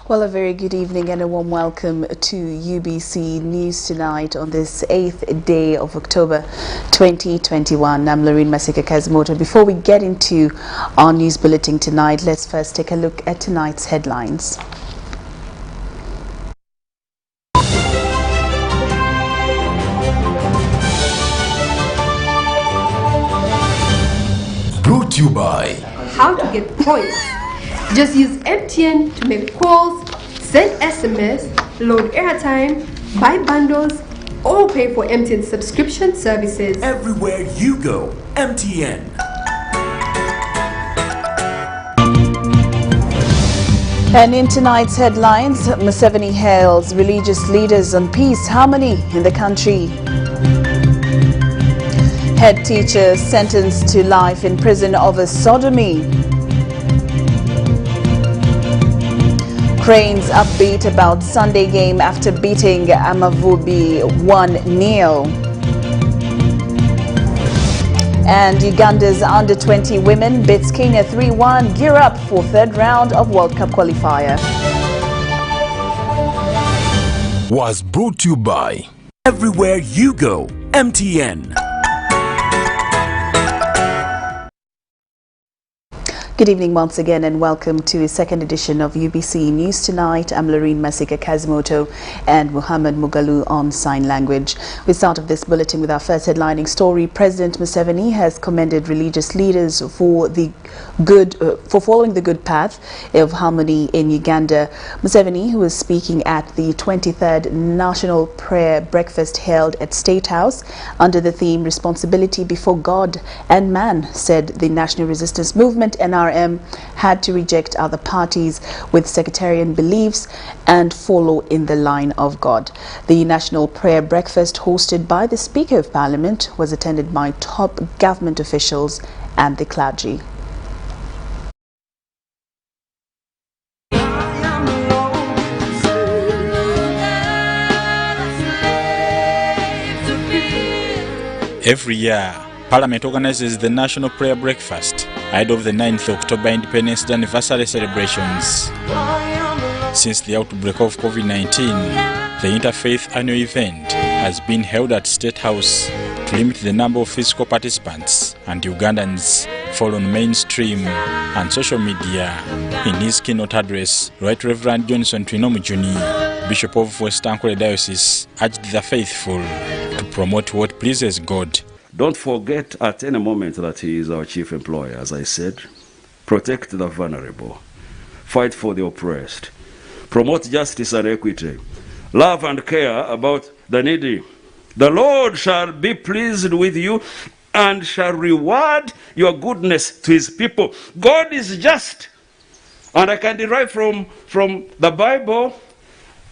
Well, a very good evening and a warm welcome to UBC News Tonight on this 8th day of October 2021. I'm Lauryn Kazimoto. Before we get into our news bulletin tonight, let's first take a look at tonight's headlines. Brought to you by How to get points. Just use MTN to make calls, send SMS, load airtime, buy bundles, or pay for MTN subscription services. Everywhere you go, MTN. And in tonight's headlines, Museveni hails religious leaders on peace, harmony in the country. Head teacher sentenced to life in prison over sodomy. Cranes upbeat about Sunday game after beating Amavubi 1-0. And Uganda's under-20 women beats Kenya 3-1, gear up for third round of World Cup qualifier. Was brought to you by Everywhere you go, MTN. Good evening once again and welcome to a second edition of UBC News Tonight. I'm Lauryn Kazimoto and Muhammad Mugalu on sign language. We start off this bulletin with our first headlining story. President Museveni has commended religious leaders for following the good path of harmony in Uganda. Museveni, who was speaking at the 23rd National Prayer Breakfast held at State House under the theme Responsibility Before God and Man, said the National Resistance Movement NRM had to reject other parties with sectarian beliefs and follow in the line of God. The National Prayer Breakfast, hosted by the Speaker of Parliament, was attended by top government officials and the clergy. Every year, Parliament organizes the National Prayer Breakfast ahead of the 9th October Independence Day anniversary celebrations. Since the outbreak of COVID-19, the interfaith annual event has been held at State House to limit the number of physical participants, and Ugandans fall on mainstream and social media. In his keynote address, Right Reverend Johnson Twinomujuni, Bishop of West Ankole Diocese, urged the faithful to promote what pleases God. Don't forget at any moment that he is our chief employer, as I said. Protect the vulnerable. Fight for the oppressed. Promote justice and equity. Love and care about the needy. The Lord shall be pleased with you and shall reward your goodness to his people. God is just. And I can derive from the Bible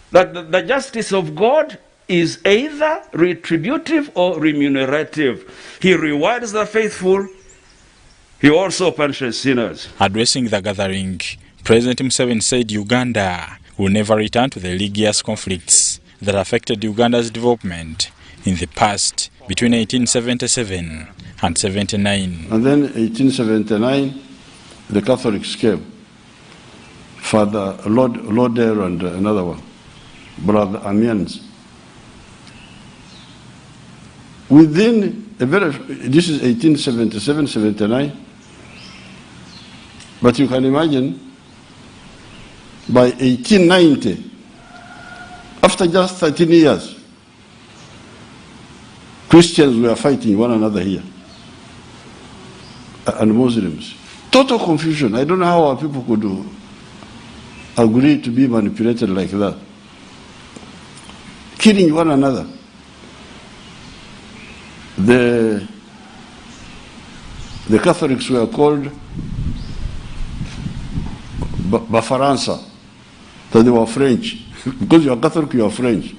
that the justice of God is either retributive or remunerative. He rewards the faithful. He also punishes sinners. Addressing the gathering, President Museveni said Uganda will never return to the religious conflicts that affected Uganda's development in the past between 1877 and 79. And then 1879, the Catholics came. Father Lauder and another one, Brother Amiens. Within this is 1877, 79, but you can imagine by 1890, after just 13 years, Christians were fighting one another here, and Muslims. Total confusion. I don't know how our people could agree to be manipulated like that. Killing one another. The Catholics were called Bafaransa, that they were French. Because you are Catholic, you are French.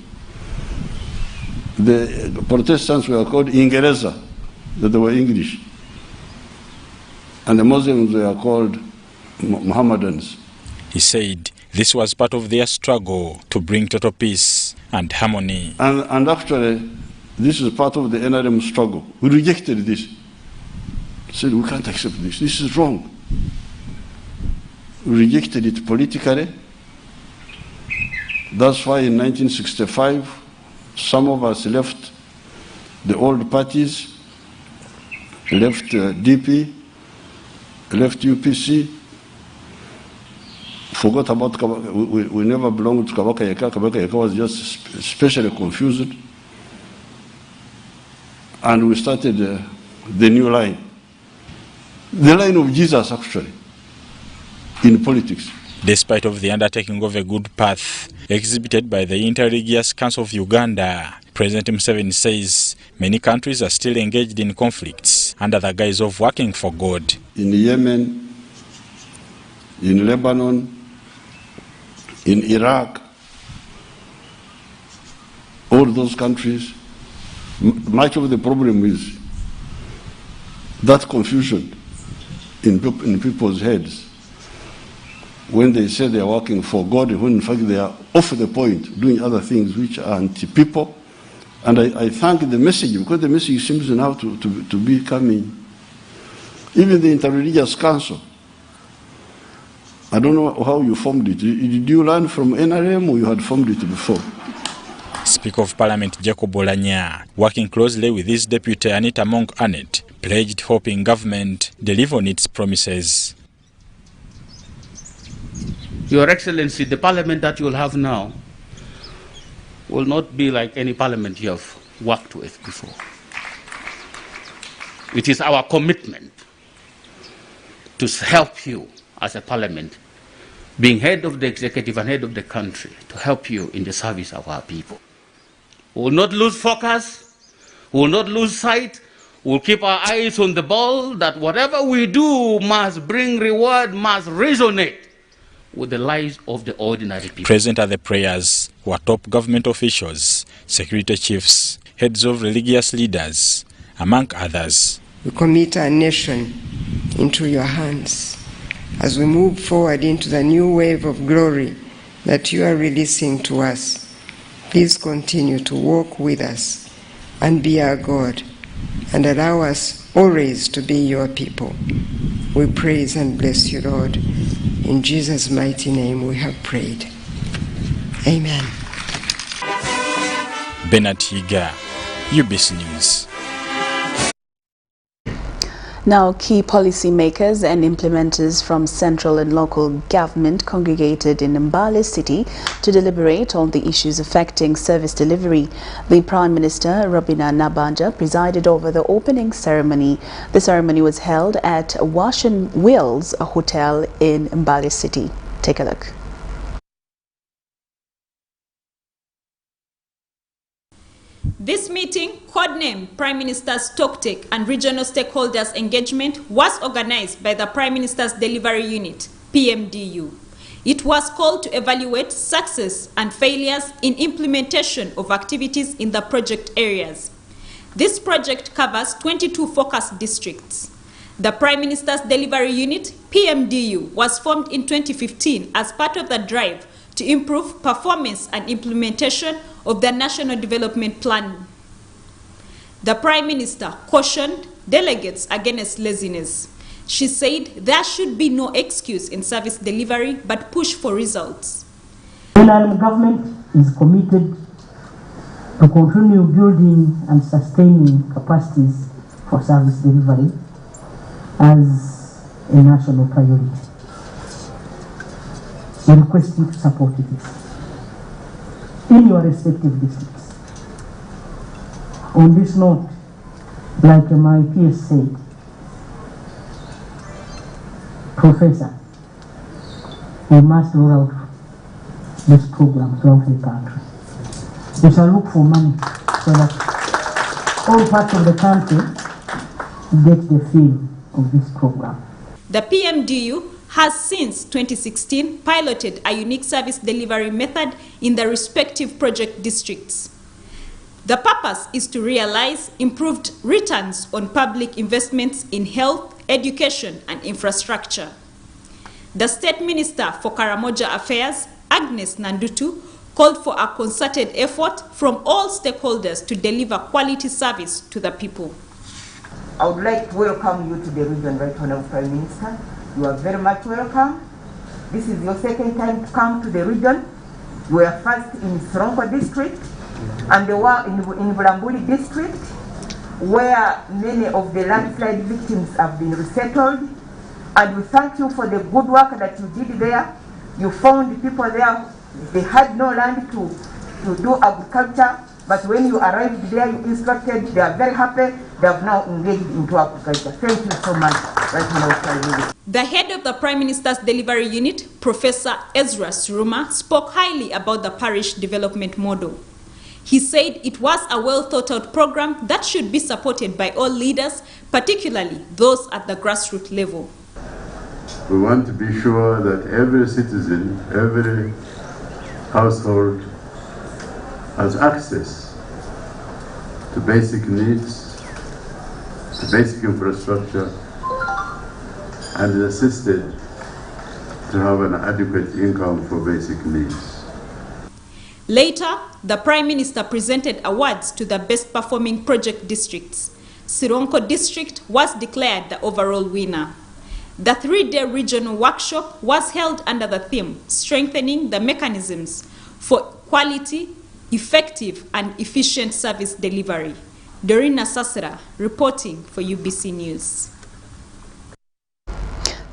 The Protestants were called Ingereza, that they were English. And the Muslims were called Mohammedans. He said this was part of their struggle to bring total peace and harmony. And actually, this is part of the NRM struggle. We rejected this. Said we can't accept this. This is wrong. We rejected it politically, That's why in 1965, some of us left the old parties, left DP, left UPC, forgot about Kabaka. We never belonged to Kabaka Yeka. Kabaka Yeka was just especially confused. And we started the new line. The line of Jesus, actually, in politics. Despite of the undertaking of a good path exhibited by the Interreligious Council of Uganda, President Museveni says many countries are still engaged in conflicts under the guise of working for God. In Yemen, in Lebanon, in Iraq, all those countries, much of the problem is that confusion in people's heads when they say they are working for God, when in fact they are off the point, doing other things which are anti-people. And I thank the message, because the message seems now to be coming. Even the Interreligious Council, I don't know how you formed it. Did you learn from NRM or you had formed it before? Speaker of Parliament Jacob Olanya, working closely with his deputy Anita Monk-Annett, pledged hoping government deliver on its promises. Your Excellency, the parliament that you will have now will not be like any parliament you have worked with before. It is our commitment to help you as a parliament, being head of the executive and head of the country, to help you in the service of our people. We will not lose focus, we will not lose sight, we will keep our eyes on the ball, that whatever we do must bring reward, must resonate with the lives of the ordinary people. Present at the prayers were top government officials, security chiefs, heads of religious leaders, among others. We commit our nation into your hands as we move forward into the new wave of glory that you are releasing to us. Please continue to walk with us and be our God, and allow us always to be your people. We praise and bless you, Lord. In Jesus' mighty name we have prayed. Amen. Bernard Higa, UBC News. Now, key policymakers and implementers from central and local government congregated in Mbale City to deliberate on the issues affecting service delivery. The Prime Minister, Robina Nabanja, presided over the opening ceremony. The ceremony was held at Wash and Wills, a hotel in Mbale City. Take a look. This meeting, codenamed Prime Minister's Stocktake and Regional Stakeholders Engagement, was organized by the Prime Minister's Delivery Unit, PMDU. It was called to evaluate success and failures in implementation of activities in the project areas. This project covers 22 focus districts. The Prime Minister's Delivery Unit, PMDU, was formed in 2015 as part of the drive to improve performance and implementation of the National Development Plan. The Prime Minister cautioned delegates against laziness. She said there should be no excuse in service delivery but push for results. The NALI government is committed to continue building and sustaining capacities for service delivery as a national priority. We request you to support this in your respective districts. On this note, like my PS said, Professor, we must roll out this program throughout the country. We shall look for money so that all parts of the country get the feel of this program. The PMDU has since 2016 piloted a unique service delivery method in the respective project districts. The purpose is to realize improved returns on public investments in health, education, and infrastructure. The State Minister for Karamoja Affairs, Agnes Nandutu, called for a concerted effort from all stakeholders to deliver quality service to the people. I would like to welcome you to the region, Right Honourable Prime Minister. You are very much welcome. This is your second time to come to the region. We were first in Sironko district and they were in Bulambuli district, where many of the landslide victims have been resettled. And we thank you for the good work that you did there. You found people there, they had no land to do agriculture, but when you arrived there, you instructed, they are very happy, they have now engaged into agriculture. Thank you so much. The head of the Prime Minister's Delivery Unit, Professor Ezra Suruma, spoke highly about the parish development model. He said it was a well-thought-out program that should be supported by all leaders, particularly those at the grassroots level. We want to be sure that every citizen, every household has access to basic needs, to basic infrastructure, and is assisted to have an adequate income for basic needs. Later, the Prime Minister presented awards to the best performing project districts. Sironko district was declared the overall winner. The 3-day regional workshop was held under the theme, Strengthening the Mechanisms for Quality, Effective and Efficient Service Delivery. Doreen Nasasera, reporting for UBC News.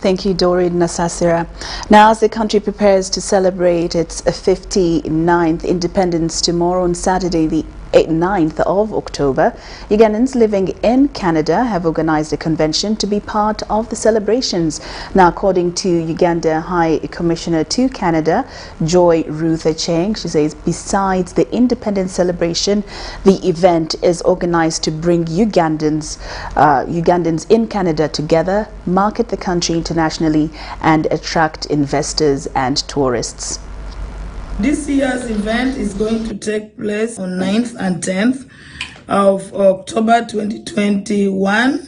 Thank you, Doreen Nasasera. Now, as the country prepares to celebrate its 59th independence tomorrow on Saturday, the 9th of October, Ugandans living in Canada have organized a convention to be part of the celebrations. Now, according to Uganda High Commissioner to Canada, Joy Ruth Acheng, she says besides the independence celebration, the event is organized to bring Ugandans in Canada together, market the country internationally, and attract investors and tourists. This year's event is going to take place on 9th and 10th of October 2021,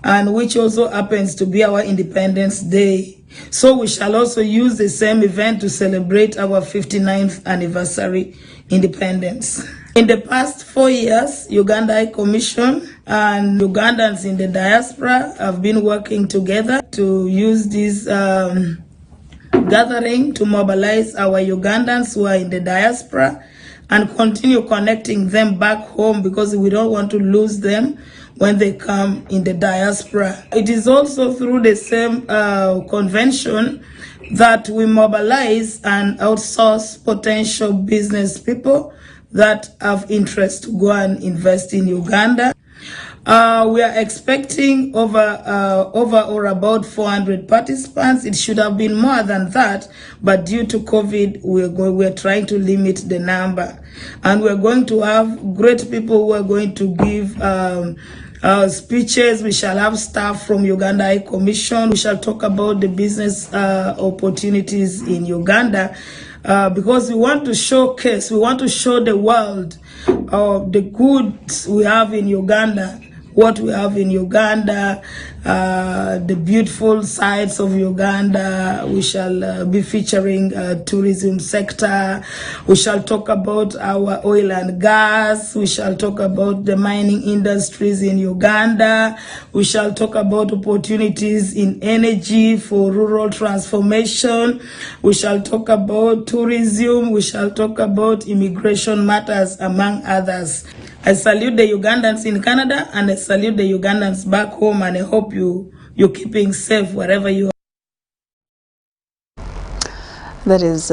and which also happens to be our Independence Day. So we shall also use the same event to celebrate our 59th anniversary independence. In the past 4 years, Uganda High Commission and Ugandans in the diaspora have been working together to use this gathering to mobilize our Ugandans who are in the diaspora and continue connecting them back home, because we don't want to lose them when they come in the diaspora. It is also through the same convention that we mobilize and outsource potential business people that have interest to go and invest in Uganda. We are expecting over or about 400 participants. It should have been more than that, but due to COVID, we're trying to limit the number. And we're going to have great people who are going to give speeches. We shall have staff from Uganda High Commission. We shall talk about the business opportunities in Uganda, because we want to showcase, we want to show the world the goods we have in Uganda, what we have in Uganda, the beautiful sides of Uganda. We shall be featuring tourism sector. We shall talk about our oil and gas. We shall talk about the mining industries in Uganda. We shall talk about opportunities in energy for rural transformation. We shall talk about tourism. We shall talk about immigration matters, among others. I salute the Ugandans in Canada, and I salute the Ugandans back home, and I hope you're keeping safe wherever you are. That is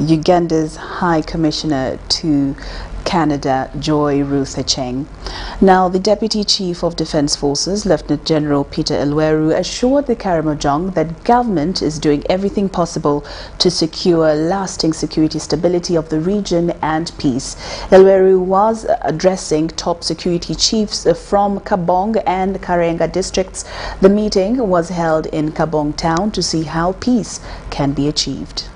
Uganda's High Commissioner to Canada, Joy Ruth Acheng. Now, the Deputy Chief of Defence Forces, Lieutenant General Peter Elweru, assured the Karamoja that government is doing everything possible to secure lasting security stability of the region and peace. Elweru was addressing top security chiefs from Kabong and Karenga districts. The meeting was held in Kabong town to see how peace can be achieved.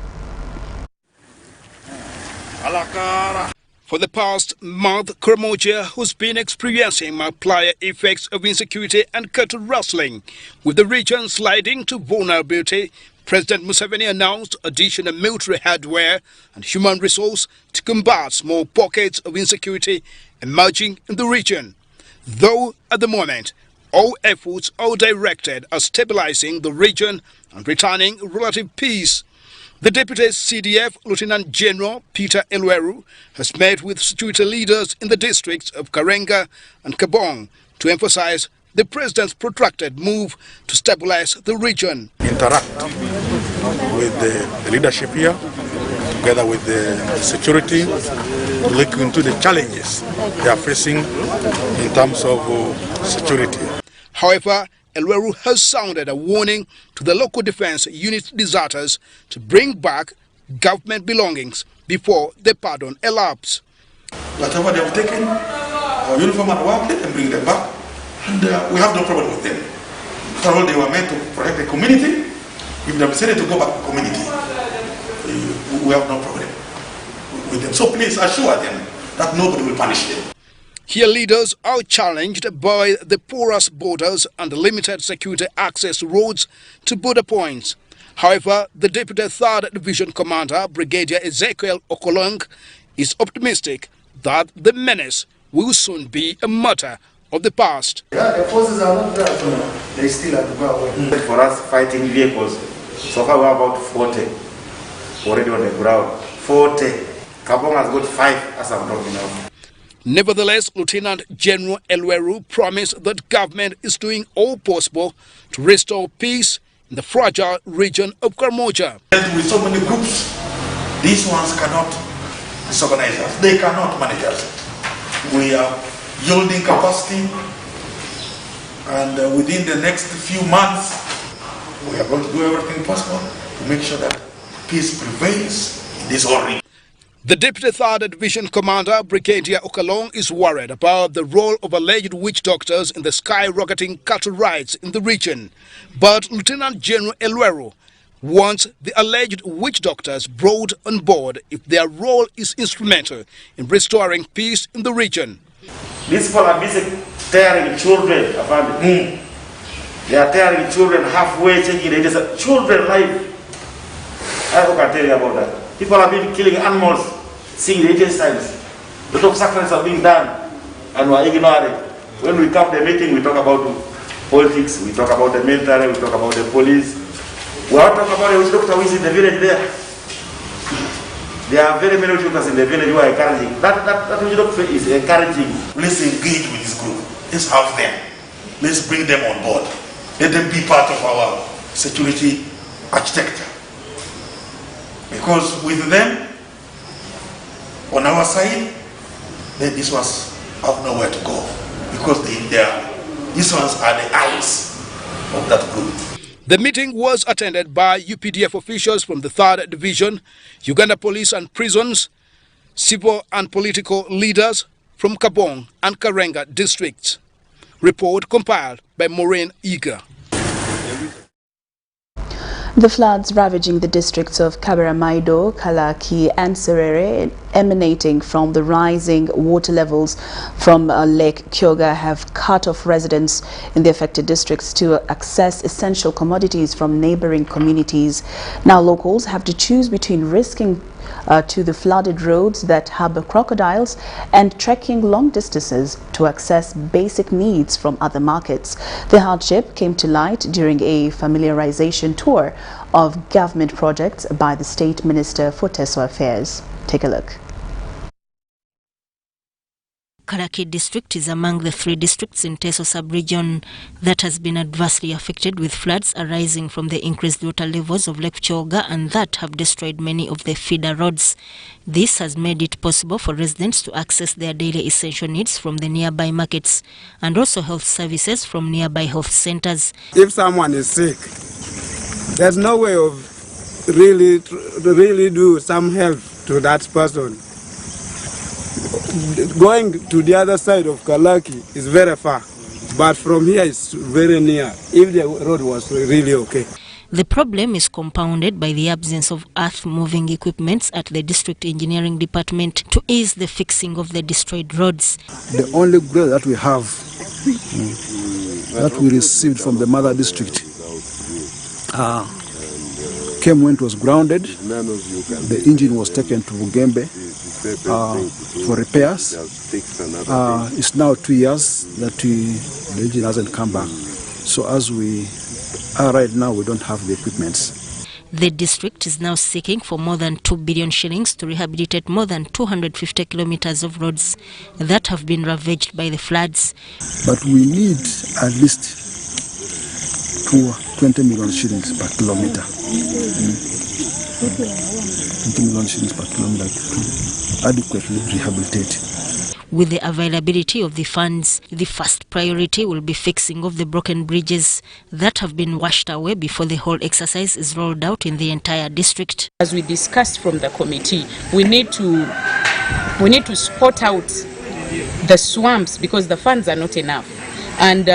For the past month, Karamoja has been experiencing multiplier effects of insecurity and cattle rustling. With the region sliding to vulnerability, President Museveni announced additional military hardware and human resource to combat small pockets of insecurity emerging in the region. Though at the moment, all efforts are directed at stabilizing the region and returning relative peace. The Deputy CDF Lieutenant General Peter Elweru has met with security leaders in the districts of Karenga and Kabong to emphasize the President's protracted move to stabilize the region. Interact with the leadership here, together with the security, to look into the challenges they are facing in terms of security. However, Elweru has sounded a warning to the local defense unit deserters to bring back government belongings before the pardon elapses. Whatever they have taken, our uniform and work, let them bring them back, and we have no problem with them. After all, they were meant to protect the community. If they decided to go back to the community, we have no problem with them. So please assure them that nobody will punish them. Here leaders are challenged by the porous borders and the limited security access roads to border points. However, the Deputy 3rd Division Commander, Brigadier Ezekiel Okolong, is optimistic that the menace will soon be a matter of the past. Yeah, the forces are not there, so they still have to go away. For us, fighting vehicles, so far we have about 40 already on the ground. 40. Kabong has got 5 as I'm talking now. Nevertheless, Lieutenant General Elweru promised that government is doing all possible to restore peace in the fragile region of Karamoja. With so many groups, these ones cannot disorganize us. They cannot manage us. We are yielding capacity, and within the next few months, we are going to do everything possible to make sure that peace prevails in this whole region. The Deputy 3rd Division Commander, Brigadier Okolong, is worried about the role of alleged witch doctors in the skyrocketing cattle riots in the region. But Lieutenant General Elweru wants the alleged witch doctors brought on board if their role is instrumental in restoring peace in the region. These people are busy tearing children. They are tearing children halfway, taking it. Children life. I can tell you about that. People have been killing animals, seeing the intestines. A lot of sacrifices are being done, and we are ignoring. When we come to the meeting, we talk about politics, we talk about the military, we talk about the police. We are talking about the witch doctor who is in the village there. There are very many witch doctors in the village who are encouraging. That witch doctor is encouraging. Let's engage with this group. Let's have them. Let's bring them on board. Let them be part of our security architecture. Because with them, on our side, these ones have nowhere to go. Because these ones are the eyes of that group. The meeting was attended by UPDF officials from the 3rd Division, Uganda Police and Prisons, civil and political leaders from Kabong and Karenga districts. Report compiled by Maureen Eager. The floods ravaging the districts of Kabaramaido, Kalaki and Serere, emanating from the rising water levels from Lake Kyoga, have cut off residents in the affected districts to access essential commodities from neighboring communities. Now locals have to choose between risking to the flooded roads that harbor crocodiles and trekking long distances to access basic needs from other markets. The hardship came to light during a familiarization tour of government projects by the State Minister for Teso Affairs. Take a look. Kalaki district is among the 3 districts in Teso sub-region that has been adversely affected with floods arising from the increased water levels of Lake Kyoga and that have destroyed many of the feeder roads. This has made it possible for residents to access their daily essential needs from the nearby markets and also health services from nearby health centers. If someone is sick, there's no way of really do some help to that person. Going to the other side of Kalaki is very far, but from here it's very near, if the road was really okay. The problem is compounded by the absence of earth-moving equipments at the district engineering department to ease the fixing of the destroyed roads. The only grade that we have, that we received from the mother district, came when it was grounded. The engine was taken to Bugembe for repairs. It's now 2 years that the engine hasn't come back. So as we are right now, we don't have the equipment. The district is now seeking for more than 2 billion shillings to rehabilitate more than 250 kilometers of roads that have been ravaged by the floods. But we need at least 20 million shillings per kilometer. 20 million shillings per kilometer to adequately rehabilitate. With the availability of the funds, the first priority will be fixing of the broken bridges that have been washed away before the whole exercise is rolled out in the entire district. As we discussed from the committee, we need to spot out the swamps because the funds are not enough. And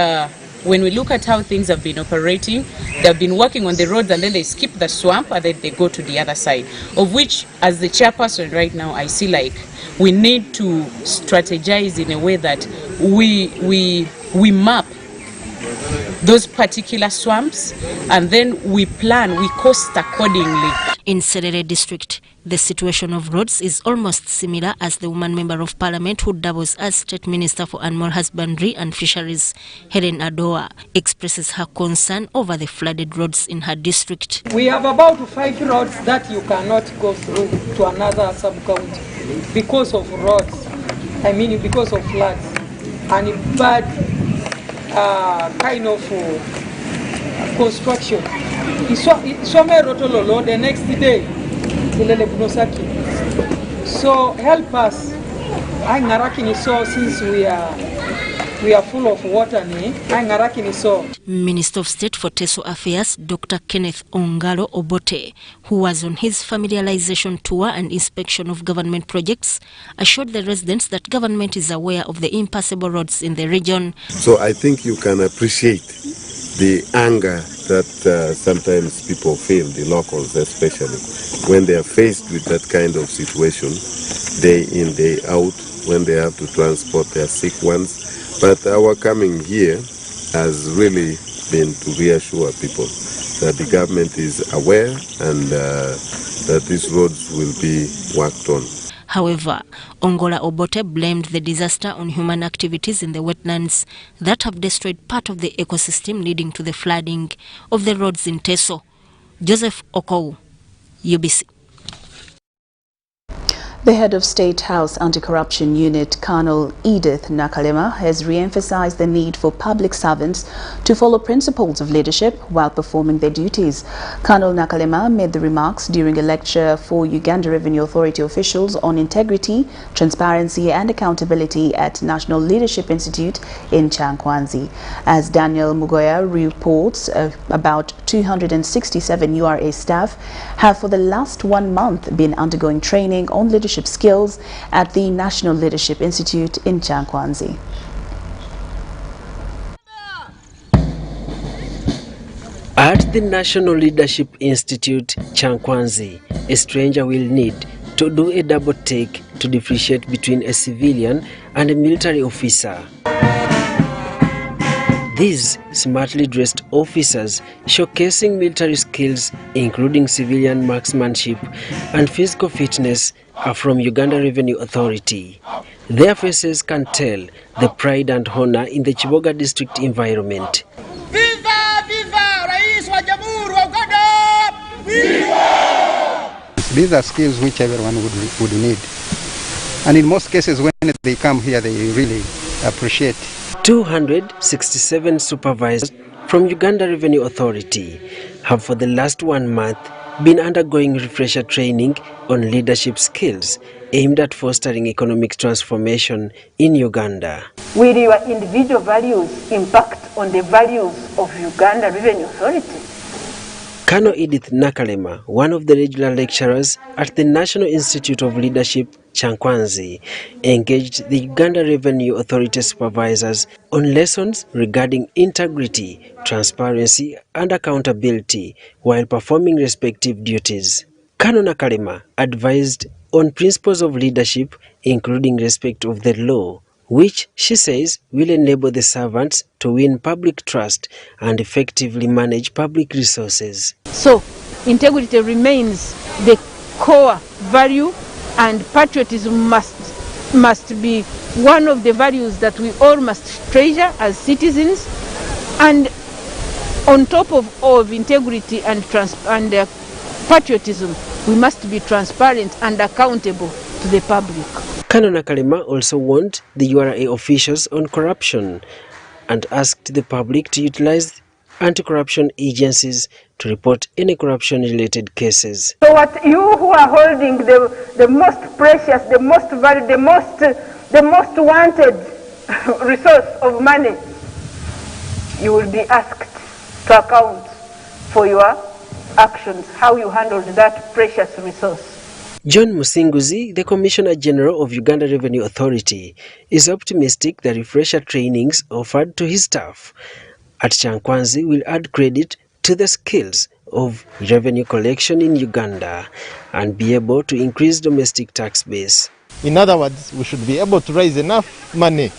when we look at how things have been operating, they have been working on the roads and then they skip the swamp and then they go to the other side, of which, as the chairperson right now, I see like we need to strategize in a way that we map those particular swamps and then we plan, we cost accordingly. In Serere district, the situation of roads is almost similar as the woman member of parliament who doubles as state minister for animal husbandry and fisheries, Helen Adoa, expresses her concern over the flooded roads in her district. We have about 5 roads that you cannot go through to another sub-county because of roads, because of floods and bad kind of construction. The next day, so help us. Since we are full of water. Minister of State for Teso Affairs, Dr. Kenneth Ongalo Obote, who was on his familiarization tour and inspection of government projects, assured the residents that government is aware of the impassable roads in the region. So I think you can appreciate the anger that sometimes people feel, the locals especially, when they are faced with that kind of situation, day in, day out, when they have to transport their sick ones. But our coming here has really been to reassure people that the government is aware and that these roads will be worked on. However, Ongola Obote blamed the disaster on human activities in the wetlands that have destroyed part of the ecosystem leading to the flooding of the roads in Teso. Joseph Okou, UBC. The head of State House Anti-Corruption Unit, Colonel Edith Nakalema, has re-emphasized the need for public servants to follow principles of leadership while performing their duties. Colonel Nakalema made the remarks during a lecture for Uganda Revenue Authority officials on integrity, transparency and accountability at National Leadership Institute in Chankwanzi. As Daniel Mugoya reports, about 267 URA staff have for the last 1 month been undergoing training on leadership skills at the National Leadership Institute in Chankwanzi. At the National Leadership Institute, Chankwanzi, a stranger will need to do a double take to differentiate between a civilian and a military officer. These smartly dressed officers showcasing military skills including civilian marksmanship and physical fitness are from Uganda Revenue Authority. Their faces can tell the pride and honor in the Chiboga district environment. Viva! Viva! Rais wa Jamhuri wa Uganda! Viva! These are skills which everyone would need. And in most cases when they come here they really appreciate. 267 supervisors from Uganda Revenue Authority have for the last 1 month been undergoing refresher training on leadership skills aimed at fostering economic transformation in Uganda. Will your individual values impact on the values of Uganda Revenue Authority? Colonel Edith Nakalema, one of the regular lecturers at the National Institute of Leadership, Chankwanzi, engaged the Uganda Revenue Authority supervisors on lessons regarding integrity, transparency and accountability while performing respective duties. Colonel Nakalema advised on principles of leadership, including respect of the law, which she says will enable the servants to win public trust and effectively manage public resources. So, integrity remains the core value, and patriotism must be one of the values that we all must treasure as citizens. And on top of integrity and patriotism, we must be transparent and accountable to the public. Colonel Nakalema also warned the URA officials on corruption and asked the public to utilize anti-corruption agencies to report any corruption-related cases. So what you who are holding the most precious, the most valued, the most wanted resource of money, you will be asked to account for your actions, how you handled that precious resource. John Musinguzi, the Commissioner General of Uganda Revenue Authority, is optimistic that refresher trainings offered to his staff at Chankwanzi will add credit to the skills of revenue collection in Uganda and be able to increase domestic tax base. In other words, we should be able to raise enough money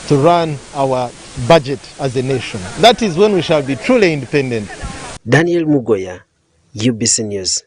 to run our budget as a nation. That is when we shall be truly independent. Daniel Mugoya, UBC News.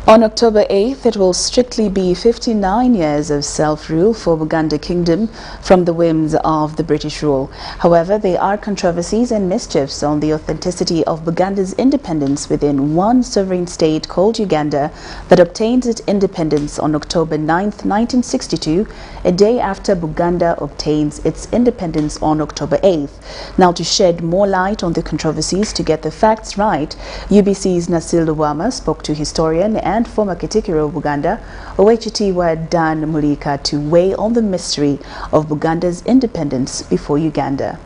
On October 8th, it will strictly be 59 years of self-rule for Buganda Kingdom from the whims of the British rule. However, there are controversies and mischiefs on the authenticity of Buganda's independence within one sovereign state called Uganda that obtained its independence on October 9th, 1962, a day after Buganda obtains its independence on October 8th. Now, to shed more light on the controversies to get the facts right, UBC's Nasil Luwama spoke to historian and former Kitikiro of Buganda, Owechitiwa Dan Mulika, to weigh on the mystery of Buganda's independence before Uganda.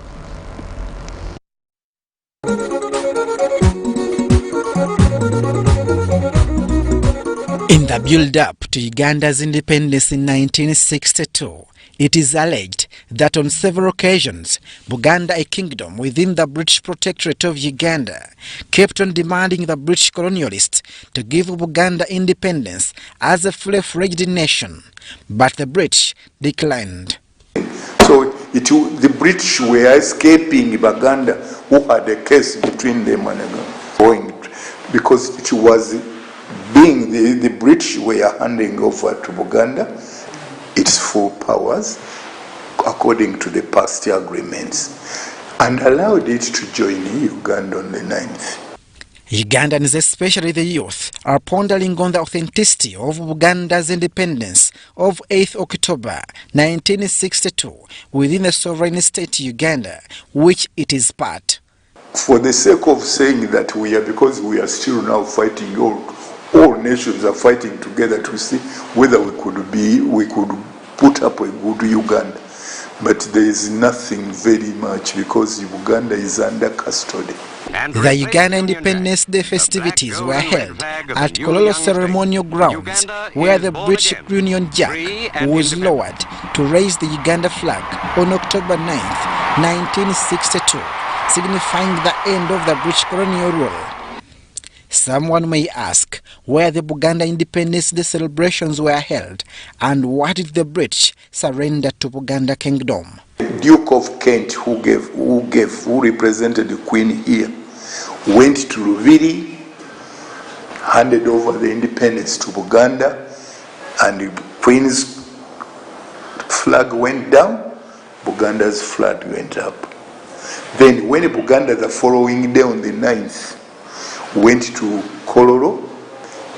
In the build-up to Uganda's independence in 1962, it is alleged that on several occasions, Buganda, a kingdom within the British Protectorate of Uganda, kept on demanding the British colonialists to give Buganda independence as a fully-fledged nation, but the British declined. So the British were escaping Buganda, who had a case between them and going, because it was being the British were handing over to Buganda its full powers according to the past agreements and allowed it to join Uganda on the 9th. Ugandans, especially the youth, are pondering on the authenticity of Uganda's independence of 8th October 1962 within the sovereign state Uganda, which it is part. For the sake of saying that we are, because we are still now fighting, all nations are fighting together to see whether we could put up a good Uganda. But there is nothing very much because Uganda is under custody. The Uganda Independence Day festivities were held at Kololo Ceremonial Grounds, where the British Union Jack was lowered to raise the Uganda flag on October 9th, 1962, signifying the end of the British colonial rule. Someone may ask where the Buganda Independence Day celebrations were held and why did the British surrender to Buganda Kingdom. Duke of Kent, who represented the Queen here, went to Luviri, handed over the independence to Buganda, and the Queen's flag went down, Buganda's flag went up. Then when Buganda the following day on the 9th went to Kololo,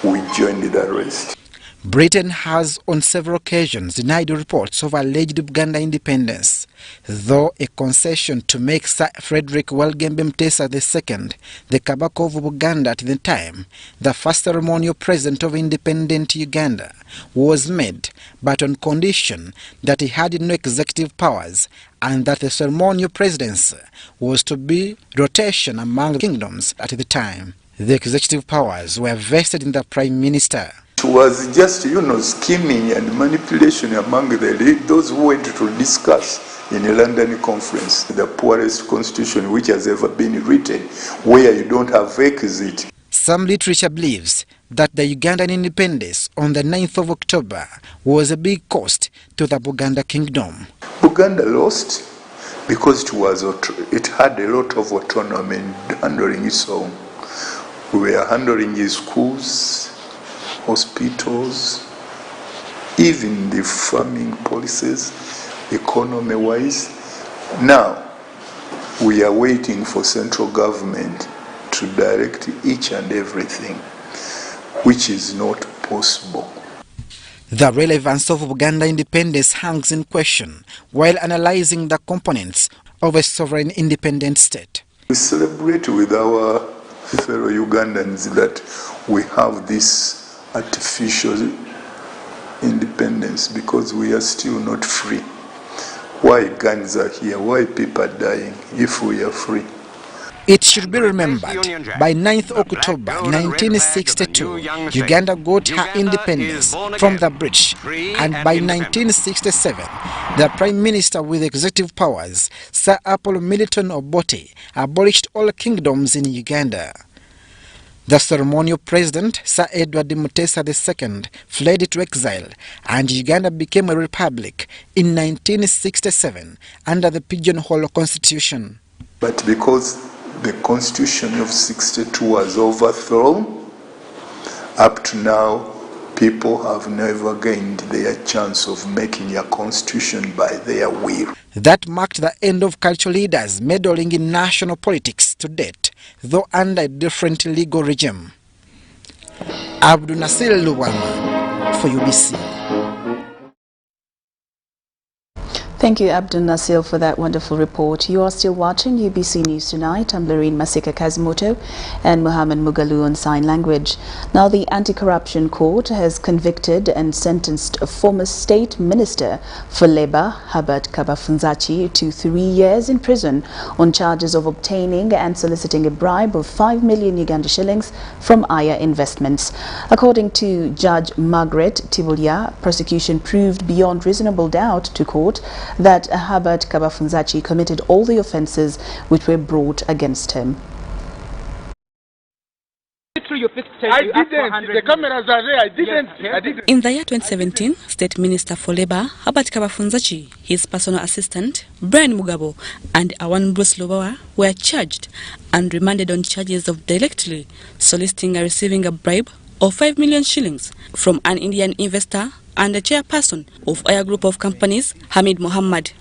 we joined the rest. Britain has on several occasions denied reports of alleged Buganda independence, though a concession to make Sir Frederick Welgembe Mutesa II, the Kabaka of Buganda at the time, the first ceremonial president of independent Uganda, was made, but on condition that he had no executive powers and that the ceremonial presidency was to be rotation among kingdoms at the time. The executive powers were vested in the Prime Minister. It was just, scheming and manipulation among those who went to discuss in a London conference the poorest constitution which has ever been written, where you don't have exit. Some literature believes that the Ugandan independence on the 9th of October was a big cost to the Buganda Kingdom. Buganda lost because it had a lot of autonomy handling its own. We were handling its schools, hospitals, even the farming policies, economy-wise. Now, we are waiting for central government to direct each and everything, which is not possible. The relevance of Uganda independence hangs in question while analyzing the components of a sovereign independent state. We celebrate with our fellow Ugandans that we have this artificial independence because we are still not free. Why guns are here? Why people are dying if we are free? It should be remembered, by 9th October 1962, Uganda got her independence from the British, and by 1967, the Prime Minister with executive powers, Sir Apollo Milton Obote, abolished all kingdoms in Uganda. The ceremonial president, Sir Edward Mutesa II, fled to exile, and Uganda became a republic in 1967 under the Pigeonhole Constitution. But because the Constitution of 62 was overthrown, up to now, people have never gained their chance of making a constitution by their will. That marked the end of cultural leaders meddling in national politics to date, though under a different legal regime. Abdul Nasir Luwama for UBC. Thank you, Abdul Nasir, for that wonderful report. You are still watching UBC News Tonight. I'm Lauryn Kazimoto and Muhammad Mugalu on Sign Language. Now, the Anti-Corruption Court has convicted and sentenced a former State Minister for Labour, Herbert Kabafunzachi, to 3 years in prison on charges of obtaining and soliciting a bribe of 5 million Uganda shillings from Aya Investments. According to Judge Margaret Tibulia, prosecution proved beyond reasonable doubt to court that Herbert Kabafunzachi committed all the offences which were brought against him. I didn't. The cameras are there. I didn't. In the year 2017, State Minister for Labour, Herbert Kabafunzachi, his personal assistant, Brian Mugabo, and Awan Bruce Lobawa were charged and remanded on charges of directly soliciting and receiving a bribe of 5 million shillings from an Indian investor and the chairperson of Aya Group of Companies, Hamid Mohammed.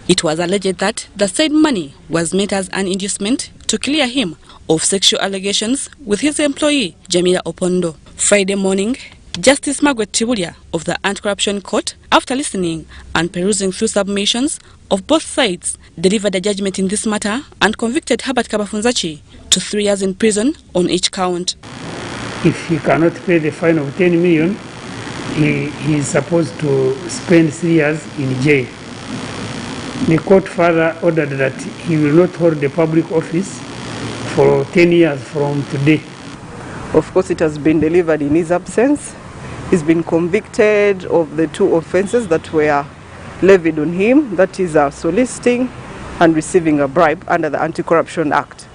It was alleged that the said money was made as an inducement to clear him of sexual allegations with his employee, Jamila Opondo. Friday morning, Justice Margaret Tibulia of the Anti-Corruption Court, after listening and perusing through submissions of both sides, delivered a judgment in this matter and convicted Herbert Kabafunzachi to 3 years in prison on each count. If he cannot pay the fine of 10 million, he is supposed to spend 3 years in jail. The court further ordered that he will not hold the public office for 10 years from today. Of course, it has been delivered in his absence. He's been convicted of the 2 offences that were levied on him, that is soliciting and receiving a bribe under the Anti-Corruption Act.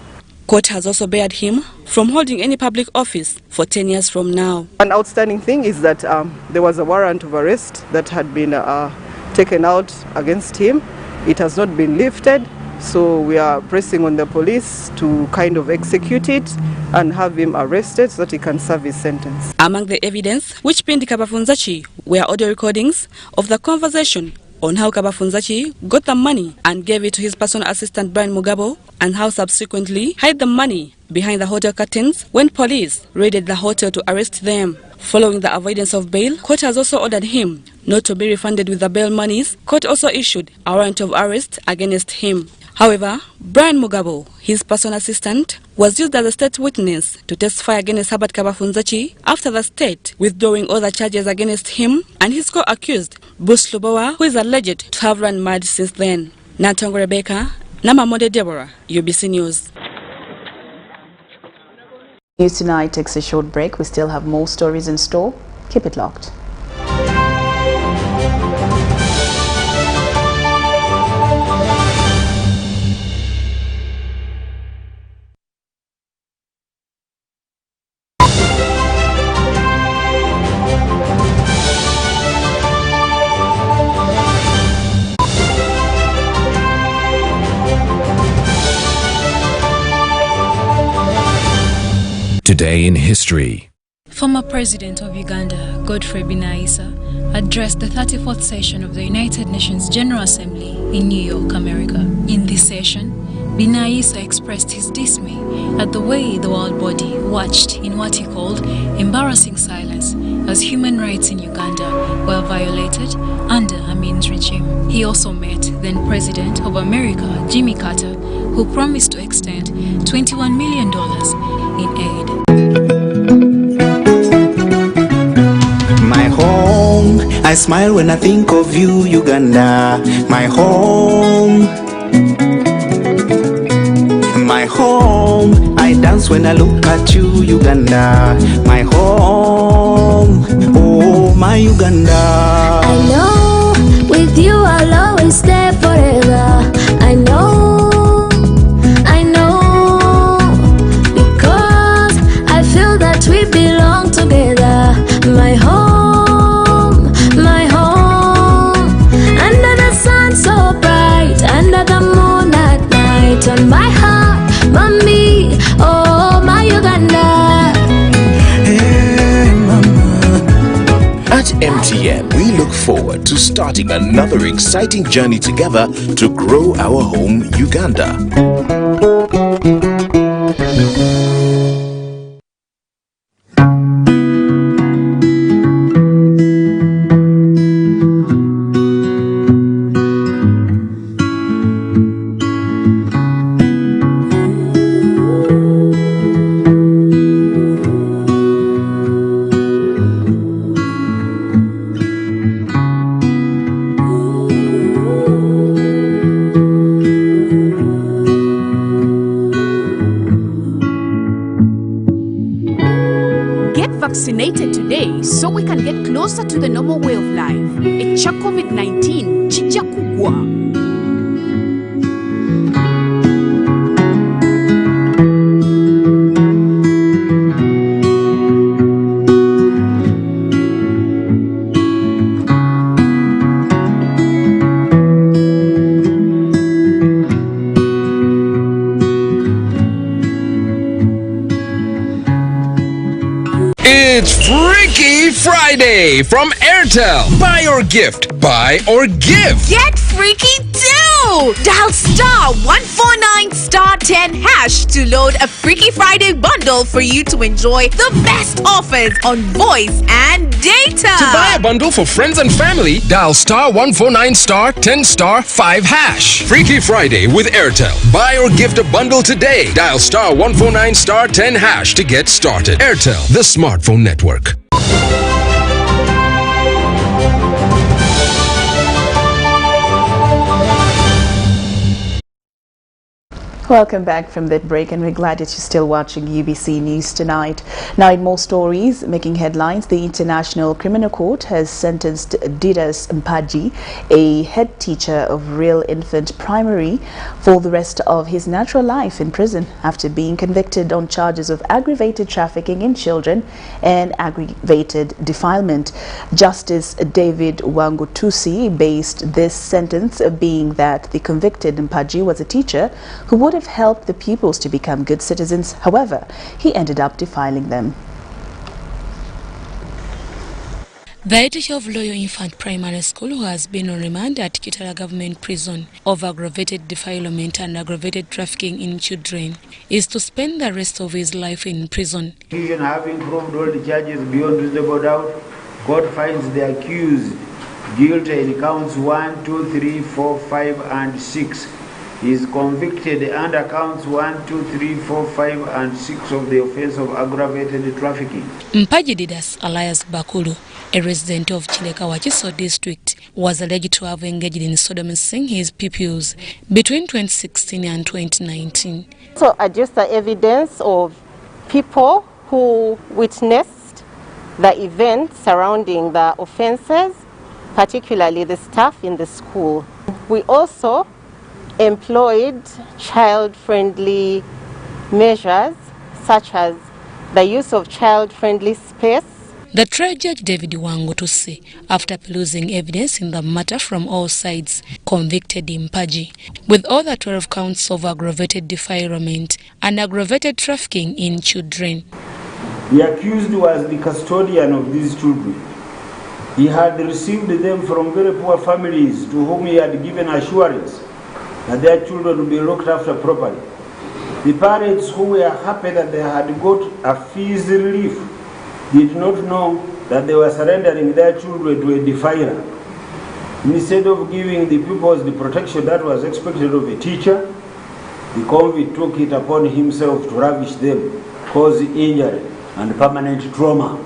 Court has also barred him from holding any public office for 10 years from now. An outstanding thing is that there was a warrant of arrest that had been taken out against him. It has not been lifted, so we are pressing on the police to kind of execute it and have him arrested so that he can serve his sentence. Among the evidence which pinned Kabafunzachi were audio recordings of the conversation on how Kabafunzachi got the money and gave it to his personal assistant Brian Mugabo, and how subsequently hid the money behind the hotel curtains when police raided the hotel to arrest them. Following the avoidance of bail, court has also ordered him not to be refunded with the bail monies. Court also issued a warrant of arrest against him. However, Brian Mugabo, his personal assistant, was used as a state witness to testify against Herbert Kabafunzachi after the state withdrawing all the charges against him and his co-accused, Bruce Lubowa, who is alleged to have run mad since then. Natongo Rebecca, Namamode Deborah, UBC News. News Tonight takes a short break. We still have more stories in store. Keep it locked. Today in history. Former President of Uganda, Godfrey Binaisa, addressed the 34th session of the United Nations General Assembly in New York, America. In this session, Binaisa expressed his dismay at the way the world body watched in what he called embarrassing silence as human rights in Uganda were violated under Amin's regime. He also met then President of America, Jimmy Carter, who promised to extend $21 million in aid. My home, I smile when I think of you, Uganda. My home. My home, I dance when I look at you, Uganda. My home, oh my Uganda. I know, with you I'll always stay forever. I know, because I feel that we belong together. My home, under the sun so bright, under the moon at night, on my heart. Mommy, oh my Uganda. Hey, mama. At MTN, we look forward to starting another exciting journey together to grow our home, Uganda. Vaccinated today so we can get closer to the normal way of life. Echa COVID-19 chija kugwa. It's Freaky Friday from Airtel. Buy or gift. Buy or give. Get freaky too! Dial *149*10# to load a Freaky Friday bundle for you to enjoy the best offers on voice and data. To buy a bundle for friends and family, dial *149*10*5#. Freaky Friday with Airtel. Buy or gift a bundle today. Dial *149*10# to get started. Airtel, the smartphone network. Welcome back from that break, and we're glad that you're still watching UBC News Tonight. Now, in more stories making headlines, the International Criminal Court has sentenced Didas Mpaji, a head teacher of Real Infant Primary, for the rest of his natural life in prison after being convicted on charges of aggravated trafficking in children and aggravated defilement. Justice David Wangutusi based this sentence being that the convicted Mpaji was a teacher who would have helped the pupils to become good citizens. However, he ended up defiling them. The teacher of Royal Infant Primary School, who has been on remand at Kitara Government Prison of aggravated defilement and aggravated trafficking in children, is to spend the rest of his life in prison. Having proved all the charges beyond reasonable doubt, court finds the accused guilty in counts 1, 2, 3, 4, 5, and 6. He is convicted under counts 1, 2, 3, 4, 5, and 6 of the offense of aggravated trafficking. Mpaji Didas alias Bakulu, a resident of Chileka-Wachiso district, was alleged to have engaged in sodomizing his pupils between 2016 and 2019. So adduce the evidence of people who witnessed the events surrounding the offenses, particularly the staff in the school. We also employed child-friendly measures such as the use of child-friendly space. The trial judge David Wangutusi, after perusing evidence in the matter from all sides, convicted Mpaji with all the 12 counts of aggravated defilement and aggravated trafficking in children. The accused was the custodian of these children. He had received them from very poor families to whom he had given assurance that their children will be looked after properly. The parents who were happy that they had got a fees relief did not know that they were surrendering their children to a defiler. Instead of giving the pupils the protection that was expected of a teacher, the convict took it upon himself to ravish them, cause injury and permanent trauma.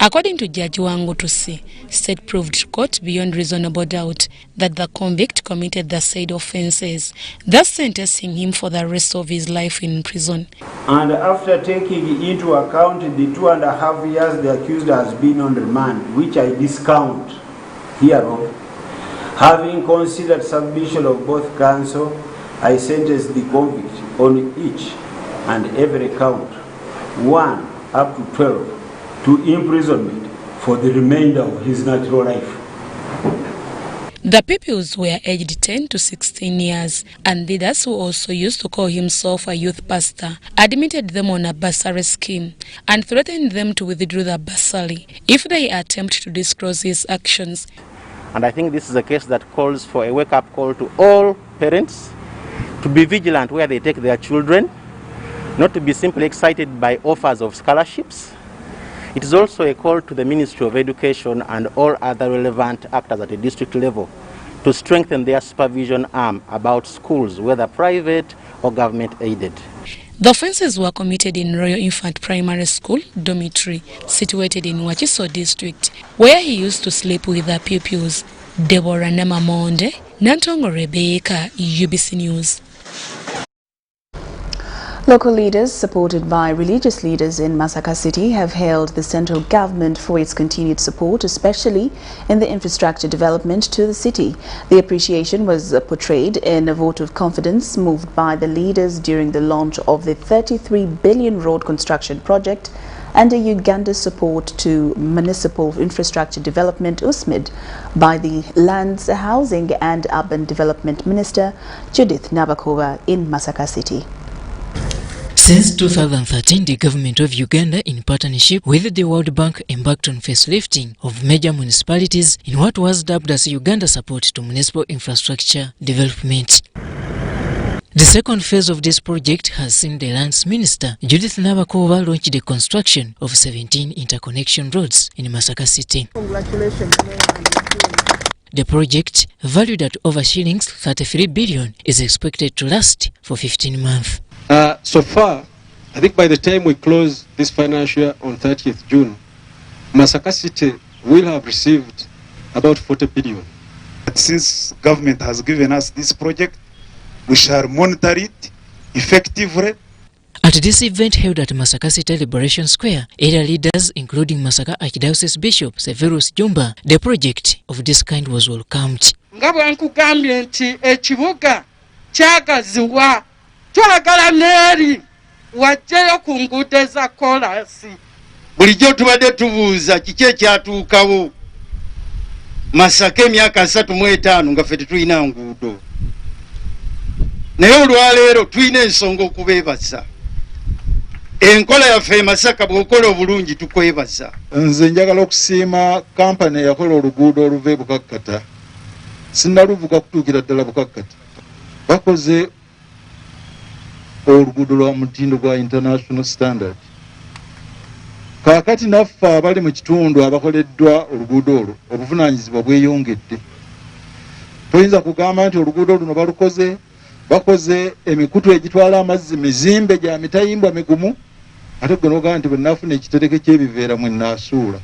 According to Judge Wangutusi, state proved to court beyond reasonable doubt that the convict committed the said offences, thus sentencing him for the rest of his life in prison. And after taking into account the 2.5 years the accused has been on remand, which I discount hereof, having considered submission of both counsel, I sentence the convict on each and every count, 1 up to 12, to imprisonment for the remainder of his natural life. The pupils were aged 10 to 16 years, and leaders who also used to call himself a youth pastor admitted them on a bursary scheme and threatened them to withdraw the bursary if they attempt to disclose his actions. And I think this is a case that calls for a wake-up call to all parents to be vigilant where they take their children, not to be simply excited by offers of scholarships. It is also a call to the Ministry of Education and all other relevant actors at a district level to strengthen their supervision arm about schools, whether private or government aided. The offences were committed in Royal Infant Primary School dormitory situated in Wachiso district, where he used to sleep with the pupils. Deborah Namamonde, Nantongo Rebecca, UBC News. Local leaders, supported by religious leaders in Masaka City, have hailed the central government for its continued support, especially in the infrastructure development to the city. The appreciation was portrayed in a vote of confidence moved by the leaders during the launch of the 33 billion road construction project and a Uganda support to municipal infrastructure development USMID by the Lands, Housing and Urban Development Minister Judith Nabakova in Masaka City. Since 2013, the government of Uganda, in partnership with the World Bank, embarked on facelifting of major municipalities in what was dubbed as Uganda support to municipal infrastructure development. The second phase of this project has seen the Lands Minister, Judith Nabakova, launch the construction of 17 interconnection roads in Masaka City. Congratulations. The project, valued at over shillings 33 billion, is expected to last for 15 months. So far, I think by the time we close this financial year on 30th June, Masaka City will have received about 40 billion. Since government has given us this project, we shall monitor it effectively. At this event held at Masaka City Liberation Square, area leaders including Masaka Archdiocese Bishop Severus Jumba, the project of this kind was welcomed. Twagala neri wajjayo ku nguudo za kolasi. Bulijjo tubadde tubuuza kiki ekyatuukawo Masaka emyaka 35 nga ffe tetulina nguudo. Naye olwaleero tulina ensonga okubeebaza. Enkola yaffe Masaka bw'okola obulungi tukwebaza. Nze njagala okusiima kampani yakola oluguudo oluva e Bukakkata. Sinnaluvuga kutuukira ddala Bukakkata. Bakoze oluguudo lwa mutindo gwa international standard. Kaakati naffe abali mu kitundu abakoleddwa oluguudo olwo obuvunaanyizibwa bweyongedde. Toyinza kugamba nti oluguudo luno bakoze emikutu egitwala amazzi mizimbe gya mitayimbwa migumu ate gwe n'ogamba nti bwe nnaafuna ekitereke ky'ebiveera mwe nnaasuula.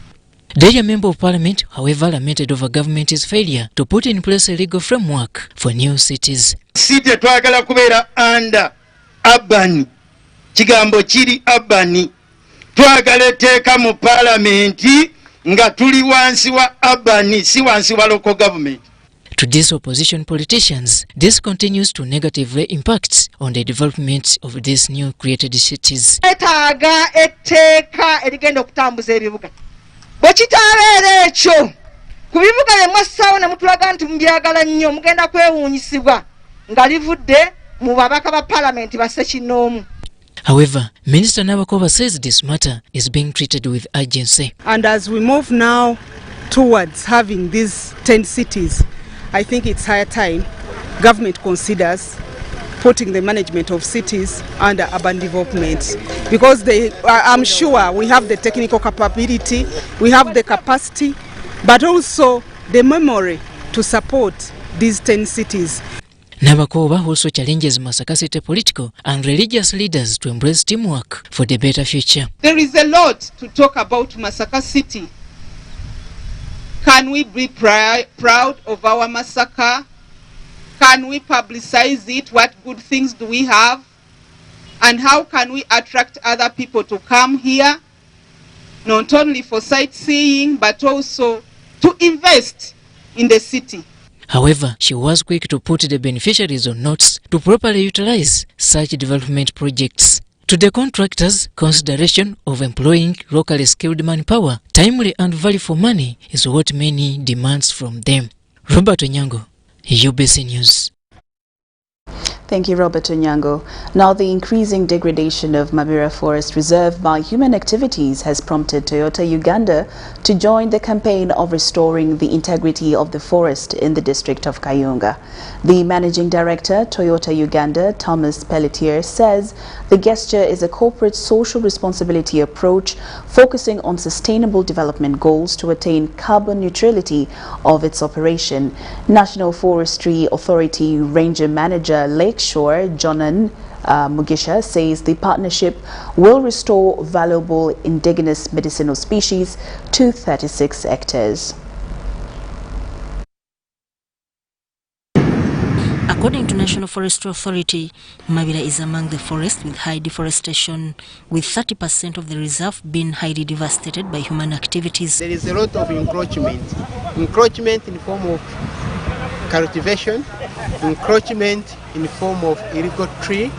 The Member of Parliament, however, lamented over government's failure to put in place a legal framework for new cities. City twagala kubeera under urban. Kigambo kiri urban. Twagala etteeka mu parliamenti nga tuli wansi wa urban, si wansi wa local government. To these opposition politicians, this continues to negatively impact on the development of these new created cities. Etaaga etteeka erigenda okutambuza ebibuga. Bwe kitabeera ekyo ku bibuga bye mwassaawo ne mutulaga nti mubyagala nnyo mugenda kwewuunyisibwa nga livudde mu babaka ba parliament basse kinoomu. However, Minister Nabakova says this matter is being treated with urgency. And as we move now towards having these 10 cities, I think it's higher time government considers putting the management of cities under urban development, because I'm sure we have the technical capability, we have the capacity, but also the memory to support these 10 cities. Nabakoba also challenges Masaka City political and religious leaders to embrace teamwork for the better future. There is a lot to talk about Masaka City. Can we be proud of our Masaka? Can we publicize it? What good things do we have? And how can we attract other people to come here? Not only for sightseeing, but also to invest in the city. However, she was quick to put the beneficiaries on notes to properly utilize such development projects. To the contractors, consideration of employing locally skilled manpower, timely and value for money is what many demands from them. Robert Onyango, UBC News. Thank you, Robert Onyango. Now, the increasing degradation of Mabira Forest Reserve by human activities has prompted Toyota Uganda to join the campaign of restoring the integrity of the forest in the district of Kayunga. The managing director, Toyota Uganda, Thomas Pelletier, says the gesture is a corporate social responsibility approach focusing on sustainable development goals to attain carbon neutrality of its operation. National Forestry Authority Ranger Manager Lakeshore Jonan Mugisha says the partnership will restore valuable indigenous medicinal species to 36 hectares. According to National Forestry Authority, Mabira is among the forests with high deforestation, with 30% of the reserve being highly devastated by human activities. There is a lot of encroachment in the form of cultivation, encroachment in the form of illegal tree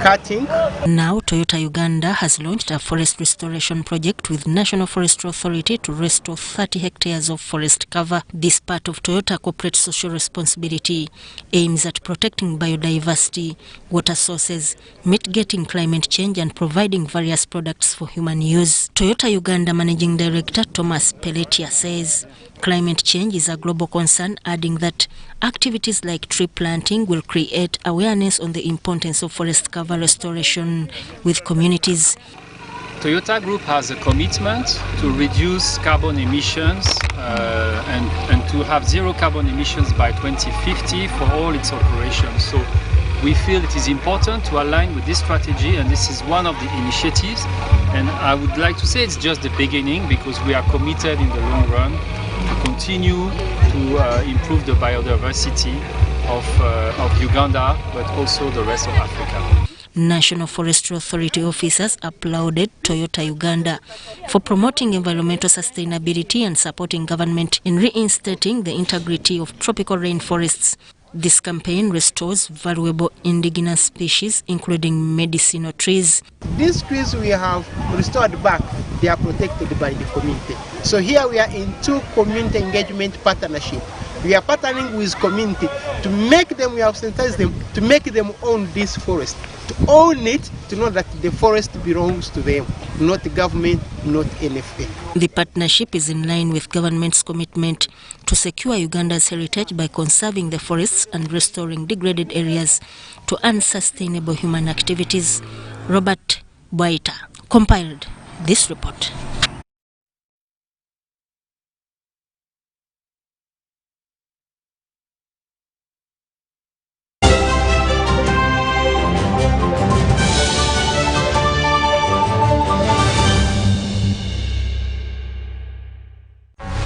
cutting. Now, Toyota Uganda has launched a forest restoration project with National Forestry Authority to restore 30 hectares of forest cover. This part of Toyota corporate social responsibility aims at protecting biodiversity, water sources, mitigating climate change and providing various products for human use. Toyota Uganda Managing Director Thomas Pelletier says climate change is a global concern, adding that activities like tree planting will create awareness on the importance of forest cover restoration with communities. Toyota Group has a commitment to reduce carbon emissions and to have zero carbon emissions by 2050 for all its operations. So we feel it is important to align with this strategy, and this is one of the initiatives. And I would like to say it's just the beginning, because we are committed in the long run to continue to improve the biodiversity of Uganda, but also the rest of Africa. National Forestry Authority officers applauded Toyota Uganda for promoting environmental sustainability and supporting government in reinstating the integrity of tropical rainforests. This campaign restores valuable indigenous species, including medicinal trees. These trees we have restored back, they are protected by the community. So here we are in two community engagement partnership. We are partnering with community to make them, we have sensitized them, to make them own this forest. To own it, to know that the forest belongs to them, not the government, not NFA. The partnership is in line with government's commitment to secure Uganda's heritage by conserving the forests and restoring degraded areas to unsustainable human activities. Robert Boita compiled this report.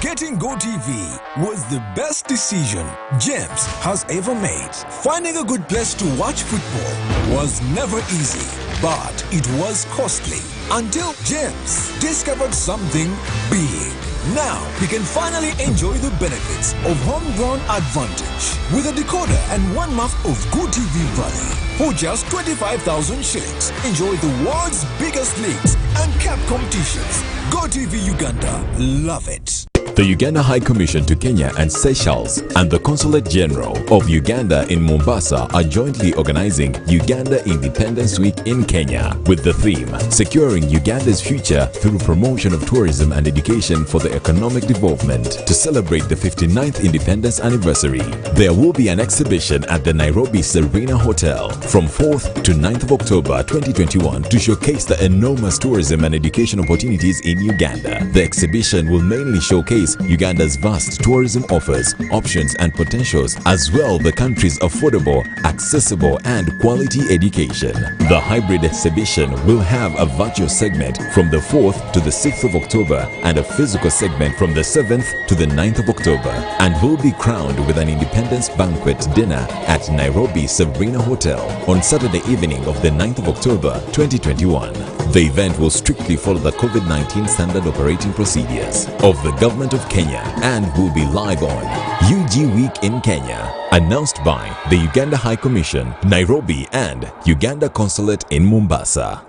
Getting GoTV was the best decision James has ever made. Finding a good place to watch football was never easy, but it was costly. Until James discovered something big. Now he can finally enjoy the benefits of homegrown advantage with a decoder and 1 month of GoTV value. For just 25,000 shillings, enjoy the world's biggest leagues and cap competitions. GoTV Uganda, love it. The Uganda High Commission to Kenya and Seychelles and the Consulate General of Uganda in Mombasa are jointly organizing Uganda Independence Week in Kenya with the theme Securing Uganda's Future Through Promotion of Tourism and Education for the Economic Development. To celebrate the 59th Independence Anniversary, there will be an exhibition at the Nairobi Serena Hotel from 4th to 9th of October 2021 to showcase the enormous tourism and education opportunities in Uganda. The exhibition will mainly showcase Uganda's vast tourism offers, options and potentials, as well the country's affordable, accessible and quality education. The hybrid exhibition will have a virtual segment from the 4th to the 6th of October and a physical segment from the 7th to the 9th of October, and will be crowned with an independence banquet dinner at Nairobi Serena Hotel on Saturday evening of the 9th of October 2021. The event will strictly follow the COVID-19 standard operating procedures of the Government of Kenya and will be live on UG Week in Kenya, announced by the Uganda High Commission, Nairobi and Uganda Consulate in Mombasa.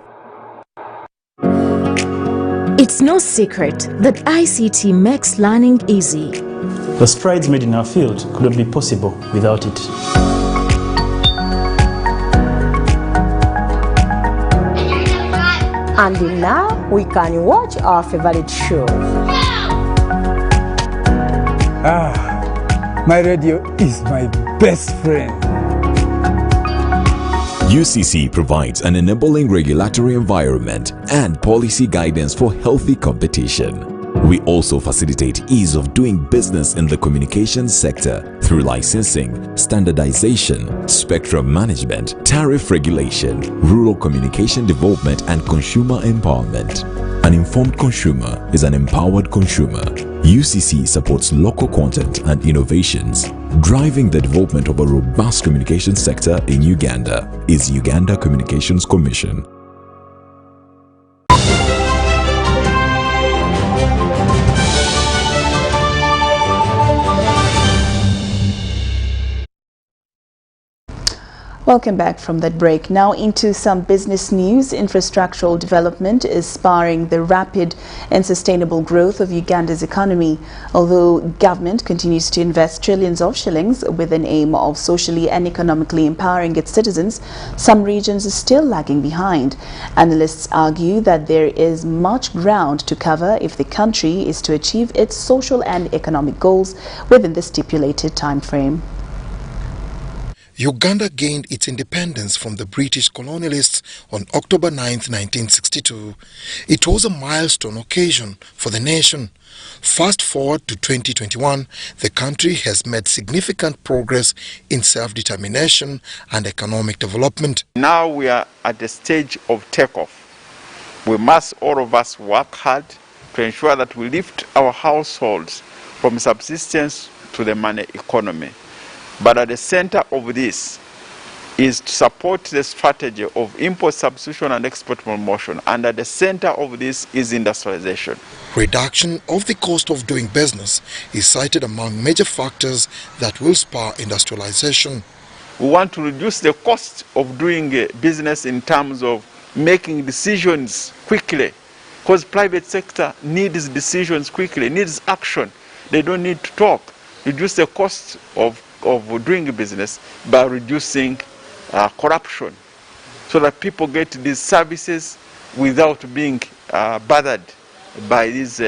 It's no secret that ICT makes learning easy. The strides made in our field couldn't be possible without it. And now we can watch our favorite shows. My radio is my best friend. UCC provides an enabling regulatory environment and policy guidance for healthy competition. We also facilitate ease of doing business in the communications sector through licensing, standardization, spectrum management, tariff regulation, rural communication development and consumer empowerment. An informed consumer is an empowered consumer. UCC supports local content and innovations. Driving the development of a robust communication sector in Uganda is Uganda Communications Commission. Welcome back from that break. Now into some business news. Infrastructural development is spurring the rapid and sustainable growth of Uganda's economy. Although government continues to invest trillions of shillings with an aim of socially and economically empowering its citizens, some regions are still lagging behind. Analysts argue that there is much ground to cover if the country is to achieve its social and economic goals within the stipulated time frame. Uganda gained its independence from the British colonialists on October 9, 1962. It was a milestone occasion for the nation. Fast forward to 2021, the country has made significant progress in self-determination and economic development. Now we are at the stage of takeoff. We must, all of us, work hard to ensure that we lift our households from subsistence to the money economy. But at the center of this is to support the strategy of import substitution and export promotion. And at the center of this is industrialization. Reduction of the cost of doing business is cited among major factors that will spur industrialization. We want to reduce the cost of doing business in terms of making decisions quickly. Because private sector needs decisions quickly, needs action. They don't need to talk. Reduce the cost of doing business by reducing corruption, so that people get these services without being bothered by these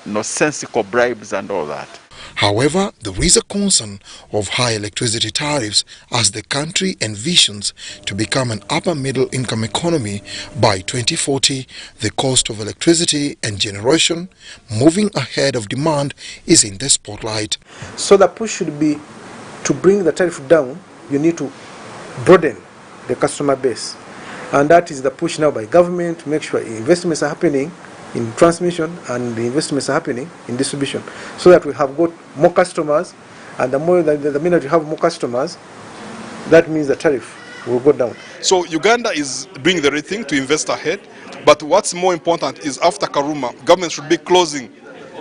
nonsensical bribes and all that. However, there is a concern of high electricity tariffs as the country envisions to become an upper middle income economy by 2040. The cost of electricity and generation moving ahead of demand is in the spotlight. So the push should be to bring the tariff down. You need to broaden the customer base, and that is the push now by government to make sure investments are happening in transmission and the investments are happening in distribution, so that we have got more customers, and the minute you have more customers, that means the tariff will go down. So Uganda is doing the right thing to invest ahead, but what's more important is after Karuma, government should be closing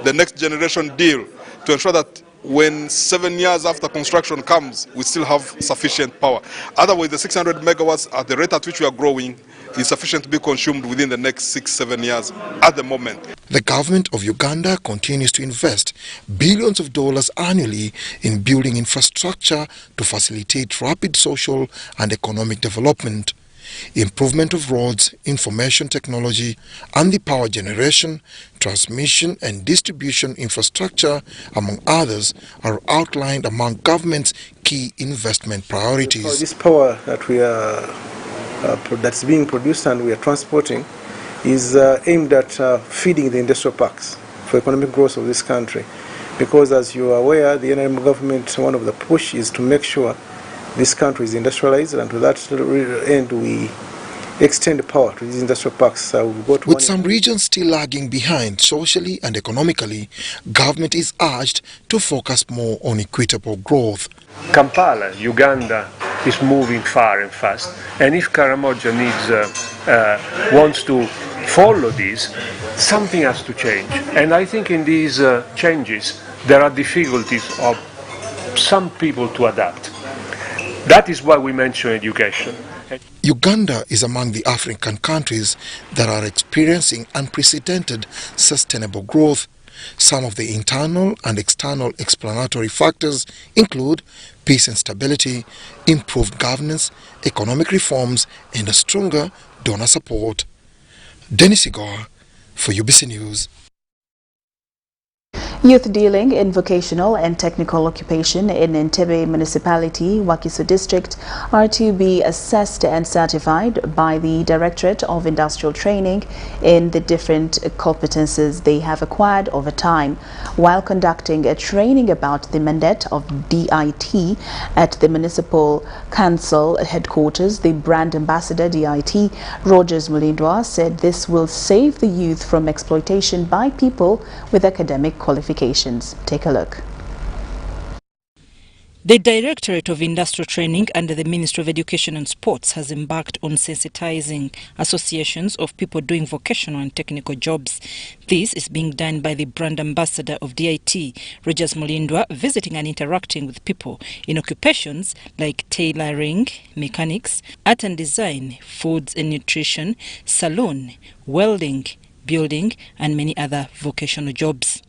the next generation deal to ensure that when 7 years after construction comes, we still have sufficient power. Otherwise, the 600 megawatts at the rate at which we are growing, is sufficient to be consumed within the next 6-7 years at the moment. The government of Uganda continues to invest billions of dollars annually in building infrastructure to facilitate rapid social and economic development. Improvement of roads, information technology, and the power generation, transmission and distribution infrastructure, among others, are outlined among government's key investment priorities. This power that we are that's being produced and we are transporting is aimed at feeding the industrial parks for economic growth of this country. Because as you are aware, the NALI government, one of the push is to make sure this country is industrialized, and to that end we extend power to these industrial parks. With some regions still lagging behind socially and economically, government is urged to focus more on equitable growth. Kampala, Uganda, is moving far and fast, and if Karamoja wants to follow this, something has to change. And I think in these changes there are difficulties of some people to adapt. That is why we mention education. Uganda is among the African countries that are experiencing unprecedented sustainable growth. Some of the internal and external explanatory factors include peace and stability, improved governance, economic reforms, and a stronger donor support. Dennis Igor for UBC News. Youth dealing in vocational and technical occupation in Entebbe Municipality, Wakiso District, are to be assessed and certified by the Directorate of Industrial Training in the different competences they have acquired over time, while conducting a training about the mandate of DIT at the Municipal Council headquarters. The brand ambassador DIT, Rogers Mulindwa, said this will save the youth from exploitation by people with academic qualifications. Take a look. The Directorate of Industrial Training under the Ministry of Education and Sports has embarked on sensitizing associations of people doing vocational and technical jobs. This is being done by the brand ambassador of DIT, Rogers Mulindwa, visiting and interacting with people in occupations like tailoring, mechanics, art and design, foods and nutrition, salon, welding, building, and many other vocational jobs.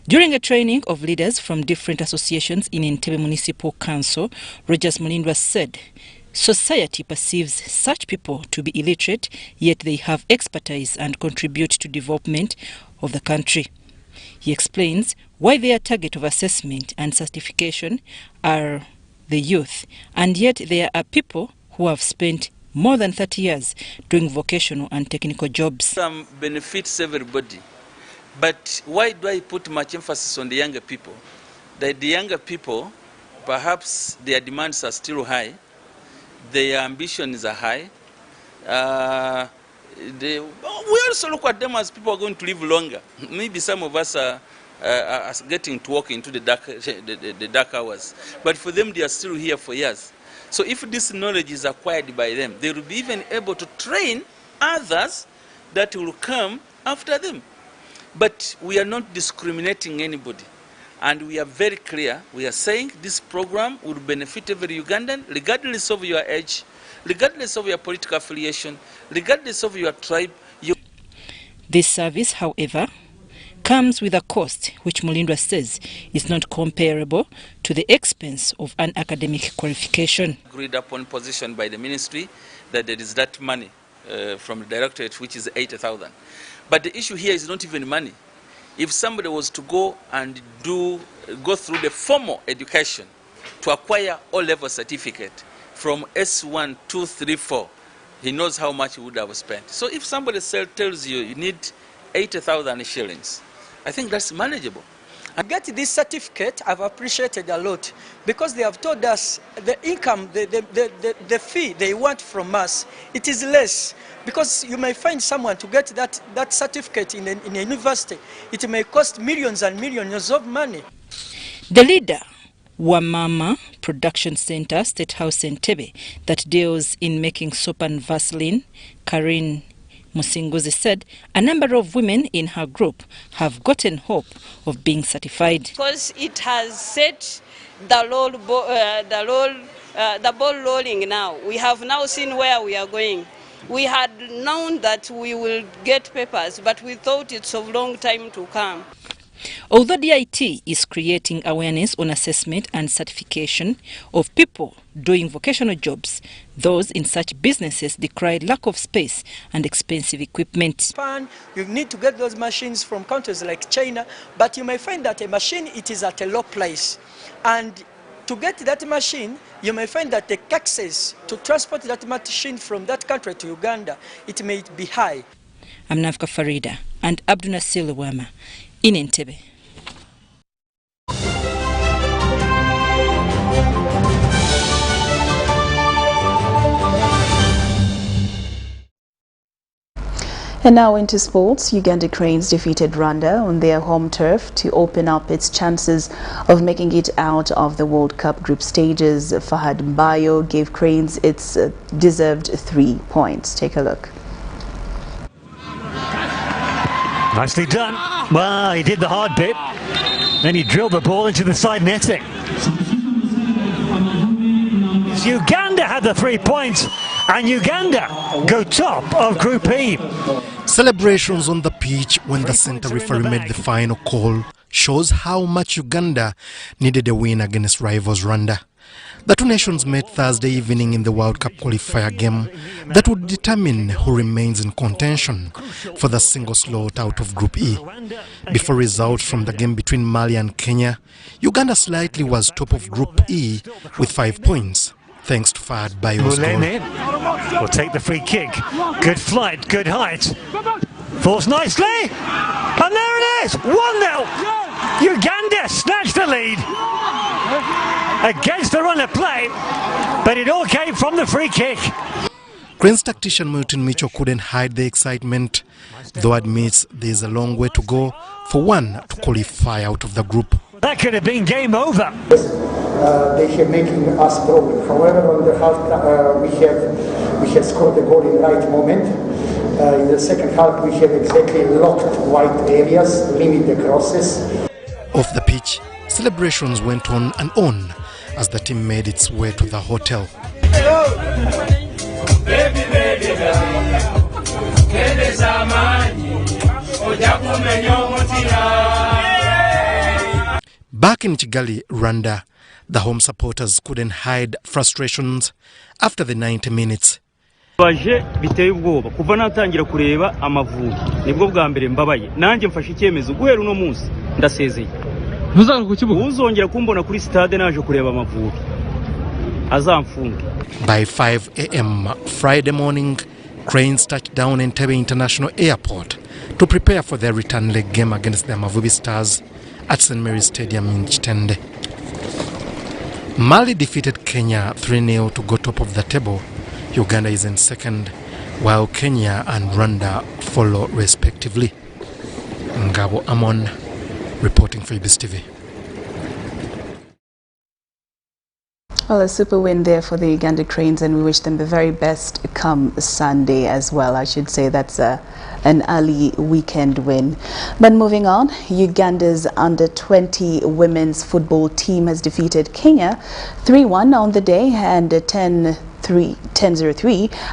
During a training of leaders from different associations in Entebbe Municipal Council, Rogers Mulindwa said society perceives such people to be illiterate, yet they have expertise and contribute to development of the country. He explains why their target of assessment and certification are the youth, and yet there are people who have spent more than 30 years doing vocational and technical jobs. Some benefits everybody. But why do I put much emphasis on the younger people? That the younger people, perhaps their demands are still high, their ambitions are high. We also look at them as people are going to live longer. Maybe some of us are getting to walk into the dark hours. But for them, they are still here for years. So if this knowledge is acquired by them, they will be even able to train others that will come after them. But we are not discriminating anybody. And we are very clear. We are saying this program will benefit every Ugandan, regardless of your age, regardless of your political affiliation, regardless of your tribe. This service, however, comes with a cost, which Mulindwa says is not comparable to the expense of an academic qualification. Agreed upon position by the ministry that there is that money from the directorate, which is 80,000. But the issue here is not even money. If somebody was to go and go through the formal education to acquire O-level certificate from S1, 2, 3, 4, he knows how much he would have spent. So if somebody tells you you need 80,000 shillings, I think that's manageable. I get this certificate, I've appreciated a lot, because they have told us the income, the fee they want from us, it is less. Because you may find someone to get that certificate in a university, it may cost millions and millions of money. The leader, Wamama Production Center, State House Entebbe, that deals in making soap and Vaseline, Karin Musinguzi, said a number of women in her group have gotten hope of being certified. Because it has set the ball rolling now. We have now seen where we are going. We had known that we will get papers, but we thought it's a long time to come. Although DIT is creating awareness on assessment and certification of people doing vocational jobs, those in such businesses decry lack of space and expensive equipment. You need to get those machines from countries like China, but you may find that a machine, it is at a low price. And to get that machine, you may find that the taxes to transport that machine from that country to Uganda, it may be high. I'm Navka Farida and Abdunasir Luwama in Entebbe. And now into sports. Uganda Cranes defeated Rwanda on their home turf to open up its chances of making it out of the World Cup group stages. Fahad Mbayo gave Cranes its deserved 3 points. Take a look. Nicely done. Well, he did the hard bit. Then he drilled the ball into the side netting. Uganda had the 3 points, and Uganda go top of Group E. Celebrations on the pitch when the centre referee made the final call shows how much Uganda needed a win against rivals Rwanda. The two nations met Thursday evening in the World Cup qualifier game that would determine who remains in contention for the single slot out of Group E. Before results from the game between Mali and Kenya, Uganda slightly was top of Group E with 5 points, thanks to Fahad Mbayo's goal. Will take the free kick. Good flight, good height. Forced nicely. And there it is, 1-0. Uganda snatched the lead against the run of play, but it all came from the free kick. Cranes tactician Milton Micho couldn't hide the excitement, though admits there's a long way to go for one to qualify out of the group. That could have been game over. They have making us problem. However, on the half, we have scored the goal in the right moment. In the second half, we have exactly locked wide areas, limit the crosses. Off the pitch, celebrations went on and on as the team made its way to the hotel. Back in Kigali, Rwanda, the home supporters couldn't hide frustrations after the 90 minutes. baje biteye ubwoba kuva natangira kureba Amavubi nibwo bwa mbere mbabaye nanjye mfashe icyemezo guhera uno munsi ndasezeye ntuzanga ku kibuga uzongera kumbona kuri stade naje kureba Amavubi azamfunge. By 5 a.m. Friday morning, Cranes touched down in Entebbe International Airport to prepare for their return leg game against the Amavubi Stars at St. Mary's Stadium in Chitende. Mali defeated Kenya 3-0 to go top of the table. Uganda is in second, while Kenya and Rwanda follow respectively. Ngabo Amon reporting for UBC TV. Well, a super win there for the Uganda Cranes, and we wish them the very best come Sunday as well. I should say that's an early weekend win. But moving on, Uganda's under-20 women's football team has defeated Kenya 3-1 on the day and 10-0-3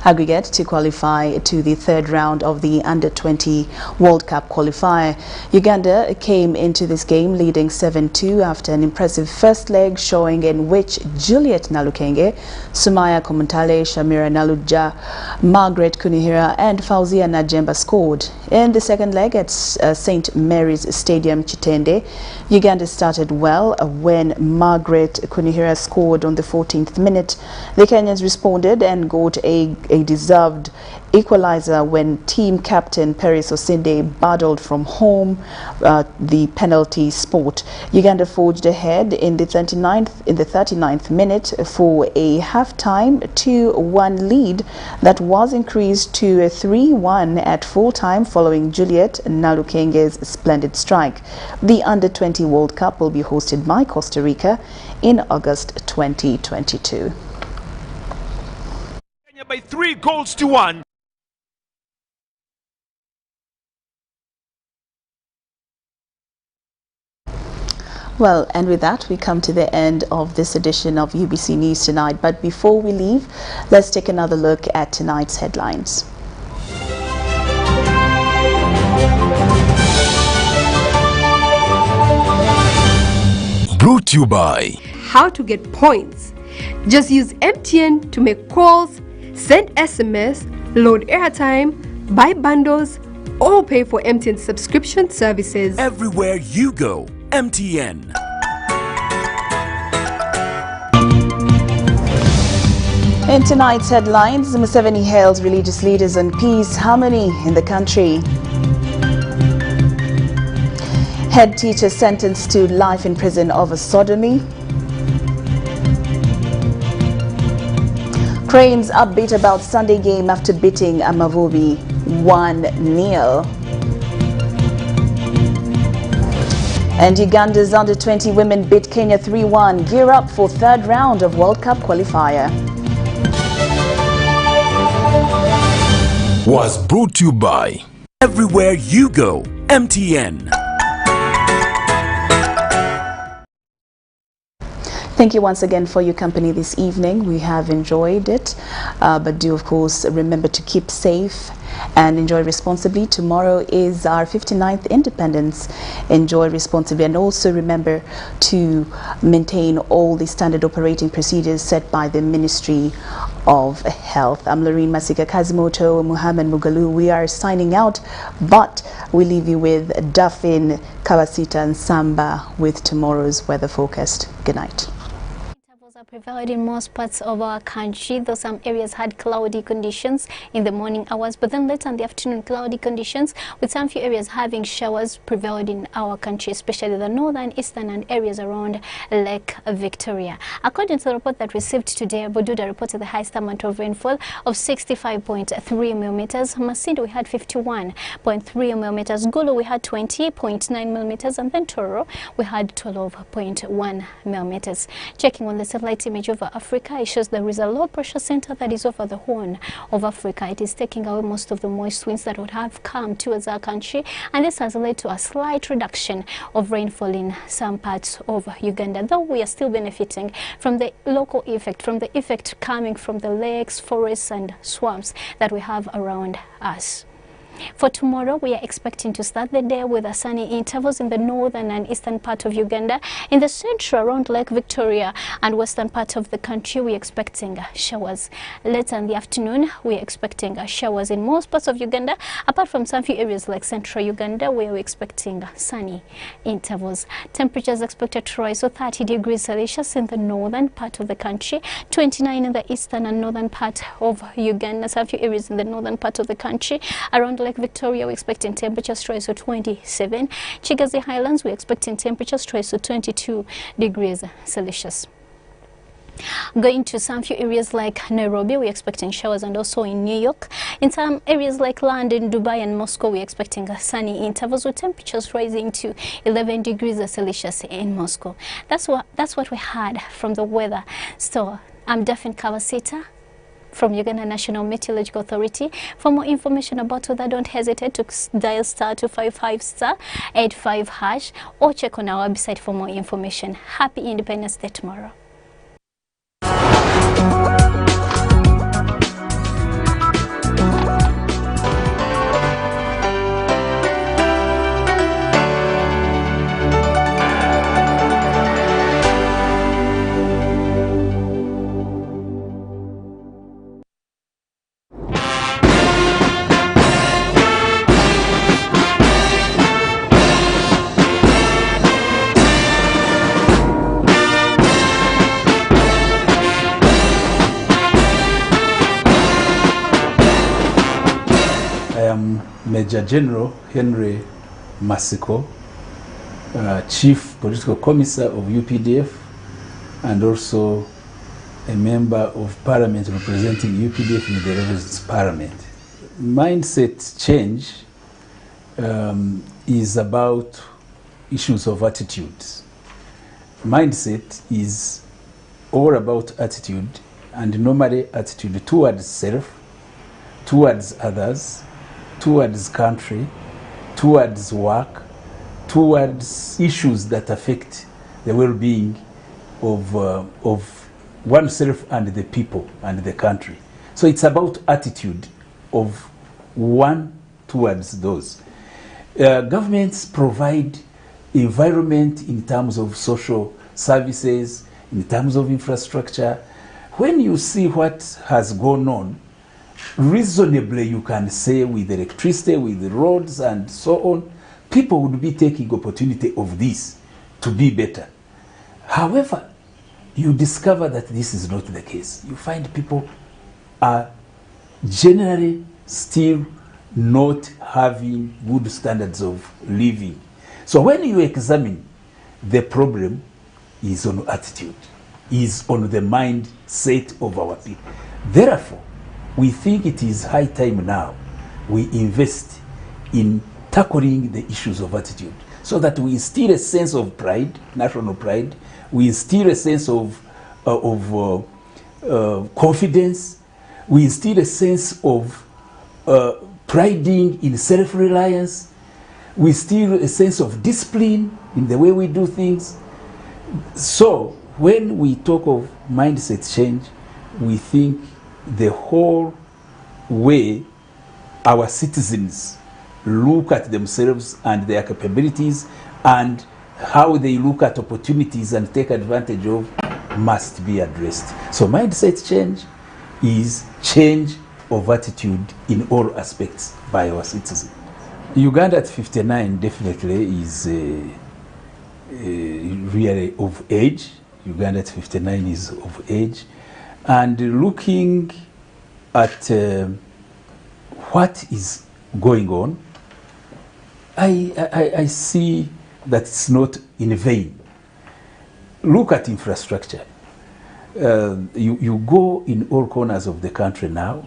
aggregate to qualify to the third round of the Under-20 World Cup qualifier. Uganda came into this game leading 7-2 after an impressive first leg showing in which Juliet Nalukenge, Sumaya Komuntale, Shamira Naluja, Margaret Kunihira and Fauzia Najemba scored. In the second leg at St. Mary's Stadium, Chitende, Uganda started well when Margaret Kunihira scored on the 14th minute. The Kenyans responded and got a deserved equalizer when team captain Peris Osinde battled from home the penalty spot. Uganda forged ahead in the 39th minute for a half-time 2-1 lead that was increased to a 3-1 at full-time following Juliet Nalukenge's splendid strike. The Under-20 World Cup will be hosted by Costa Rica in August 2022. By 3-1. Well, and with that, we come to the end of this edition of UBC News Tonight. But before we leave, let's take another look at tonight's headlines. Brought to you by How to get points. Just use MTN to make calls, send SMS, load airtime, buy bundles, or pay for MTN subscription services. Everywhere you go, MTN. In tonight's headlines, Museveni hails religious leaders on peace, harmony in the country. Head teacher sentenced to life in prison over sodomy. Cranes upbeat about Sunday game after beating Amavubi 1-0. And Uganda's under-20 women beat Kenya 3-1. Gear up for third round of World Cup qualifier. Was brought to you by Everywhere you go, MTN. Thank you once again for your company this evening. We have enjoyed it, but do of course remember to keep safe and enjoy responsibly. Tomorrow is our 59th independence. Enjoy responsibly, and also remember to maintain all the standard operating procedures set by the Ministry of Health. I'm Lauryn Kazimoto, Muhammad Mugalu. We are signing out, but we leave you with Duffin, Kawasita and Samba with tomorrow's weather forecast. Good night. Prevailed in most parts of our country, though some areas had cloudy conditions in the morning hours, but then later in the afternoon cloudy conditions, with some few areas having showers prevailed in our country, especially the northern, eastern and areas around Lake Victoria. According to the report that received today, Bududa reported the highest amount of rainfall of 65.3 millimeters. Masindi we had 51.3 millimeters. Gulu we had 20.9 millimeters, and then Toro we had 12.1 millimeters. Checking on the satellite image over Africa, it shows there is a low pressure center that is over the Horn of Africa. It is taking away most of the moist winds that would have come towards our country, and this has led to a slight reduction of rainfall in some parts of Uganda, though we are still benefiting from the local effect, from the effect coming from the lakes, forests and swamps that we have around us. For tomorrow, we are expecting to start the day with a sunny intervals in the northern and eastern part of Uganda. In the central around Lake Victoria and western part of the country, we are expecting showers. Later in the afternoon, we are expecting showers in most parts of Uganda, apart from some few areas like central Uganda, where we are expecting sunny intervals. Temperatures expected to rise to 30 degrees Celsius in the northern part of the country, 29 in the eastern and northern part of Uganda, some few areas in the northern part of the country. Around Lake Victoria, we're expecting temperatures to rise to 27. Chigazi Highlands, we're expecting temperatures to rise to 22 degrees Celsius. Going to some few areas like Nairobi, we're expecting showers, and also in New York. In some areas like London, Dubai and Moscow, we're expecting sunny intervals with temperatures rising to 11 degrees Celsius in Moscow. That's what we had from the weather. So I'm Duffin Kawasita from Uganda National Meteorological Authority. For more information about weather, don't hesitate to dial *255*85# or check on our website for more information. Happy Independence Day tomorrow. Major General Henry Masiko, Chief Political Commissar of UPDF, and also a member of Parliament representing UPDF in the Representatives Parliament. Mindset change is about issues of attitudes. Mindset is all about attitude, and normally attitude towards self, towards others, towards country, towards work, towards issues that affect the well-being of oneself and the people and the country. So it's about attitude of one towards those. Governments provide environment in terms of social services, in terms of infrastructure. When you see what has gone on, reasonably you can say with electricity, with the roads and so on, people would be taking opportunity of this to be better. However, you discover that this is not the case. You find people are generally still not having good standards of living. So when you examine, the problem is on attitude, is on the mindset of our people. Therefore, we think it is high time now we invest in tackling the issues of attitude so that we instill a sense of pride, national pride, we instill a sense of confidence, we instill a sense of priding in self-reliance, we instill a sense of discipline in the way we do things. So when we talk of mindset change, we think the whole way our citizens look at themselves and their capabilities and how they look at opportunities and take advantage of must be addressed. So mindset change is change of attitude in all aspects by our citizens. Uganda at 59 definitely is really of age. Uganda at 59 is of age. And looking at what is going on, I see that it's not in vain. Look at infrastructure. You go in all corners of the country now,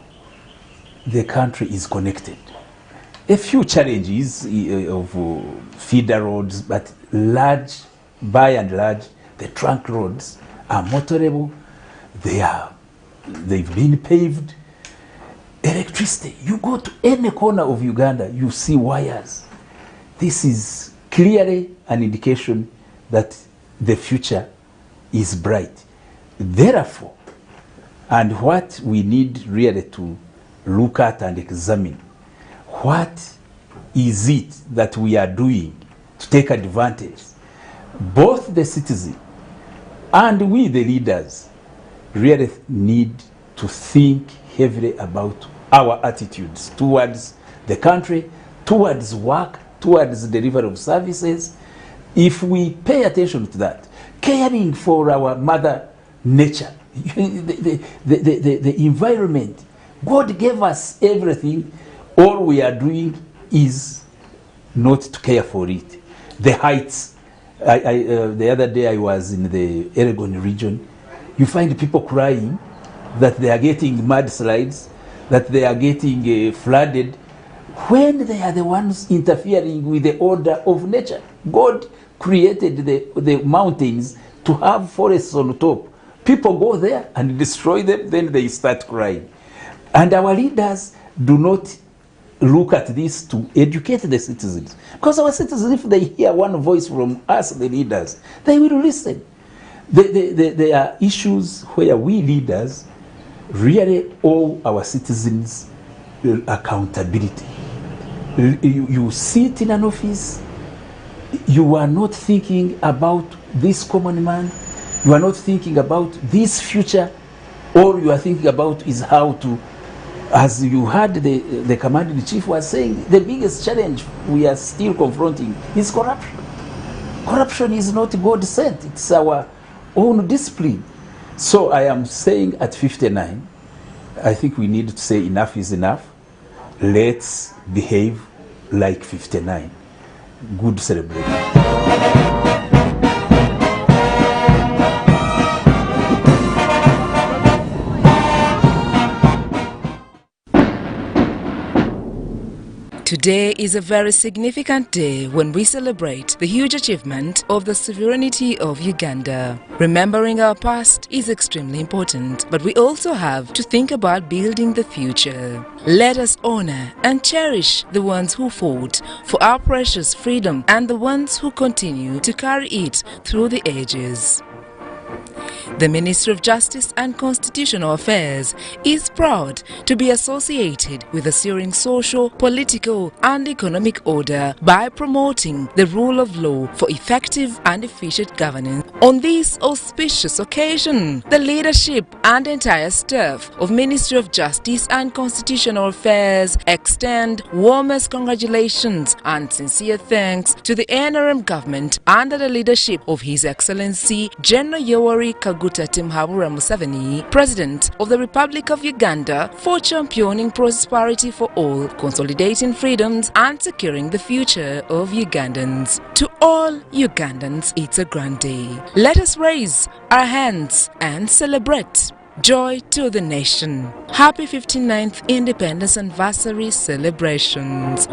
the country is connected. A few challenges of feeder roads, but by and large, the trunk roads are motorable. They've been paved. Electricity, you go to any corner of Uganda, you see wires. This is clearly an indication that the future is bright. Therefore, and what we need really to look at and examine, what is it that we are doing to take advantage? Both the citizen and we, the leaders, really need to think heavily about our attitudes towards the country, towards work, towards the delivery of services. If we pay attention to that, caring for our mother nature, the environment, God gave us everything. All we are doing is not to care for it. The heights. The other day I was in the Elgon region. You find people crying that they are getting mudslides, that they are getting flooded, when they are the ones interfering with the order of nature. God created the mountains to have forests on top. People go there and destroy them, then they start crying. And our leaders do not look at this to educate the citizens. Because our citizens, if they hear one voice from us, the leaders, they will listen. There are issues where we leaders really owe our citizens accountability. You sit in an office, you are not thinking about this common man, you are not thinking about this future, all you are thinking about is how to, as you heard the commander-in-chief was saying, the biggest challenge we are still confronting is corruption. Corruption is not God sent, it's our own discipline. So I am saying at 59, I think we need to say enough is enough. Let's behave like 59. Good celebration. Today is a very significant day when we celebrate the huge achievement of the sovereignty of Uganda. Remembering our past is extremely important, but we also have to think about building the future. Let us honor and cherish the ones who fought for our precious freedom and the ones who continue to carry it through the ages. The Ministry of Justice and Constitutional Affairs is proud to be associated with assuring social, political and economic order by promoting the rule of law for effective and efficient governance. On this auspicious occasion, the leadership and entire staff of Ministry of Justice and Constitutional Affairs extend warmest congratulations and sincere thanks to the NRM government under the leadership of His Excellency General Yoweri Kaguta Timhabura Museveni, President of the Republic of Uganda, for championing prosperity for all, consolidating freedoms and securing the future of Ugandans. To all Ugandans, it's a grand day. Let us raise our hands and celebrate. Joy to the nation. Happy 59th Independence Anniversary celebrations.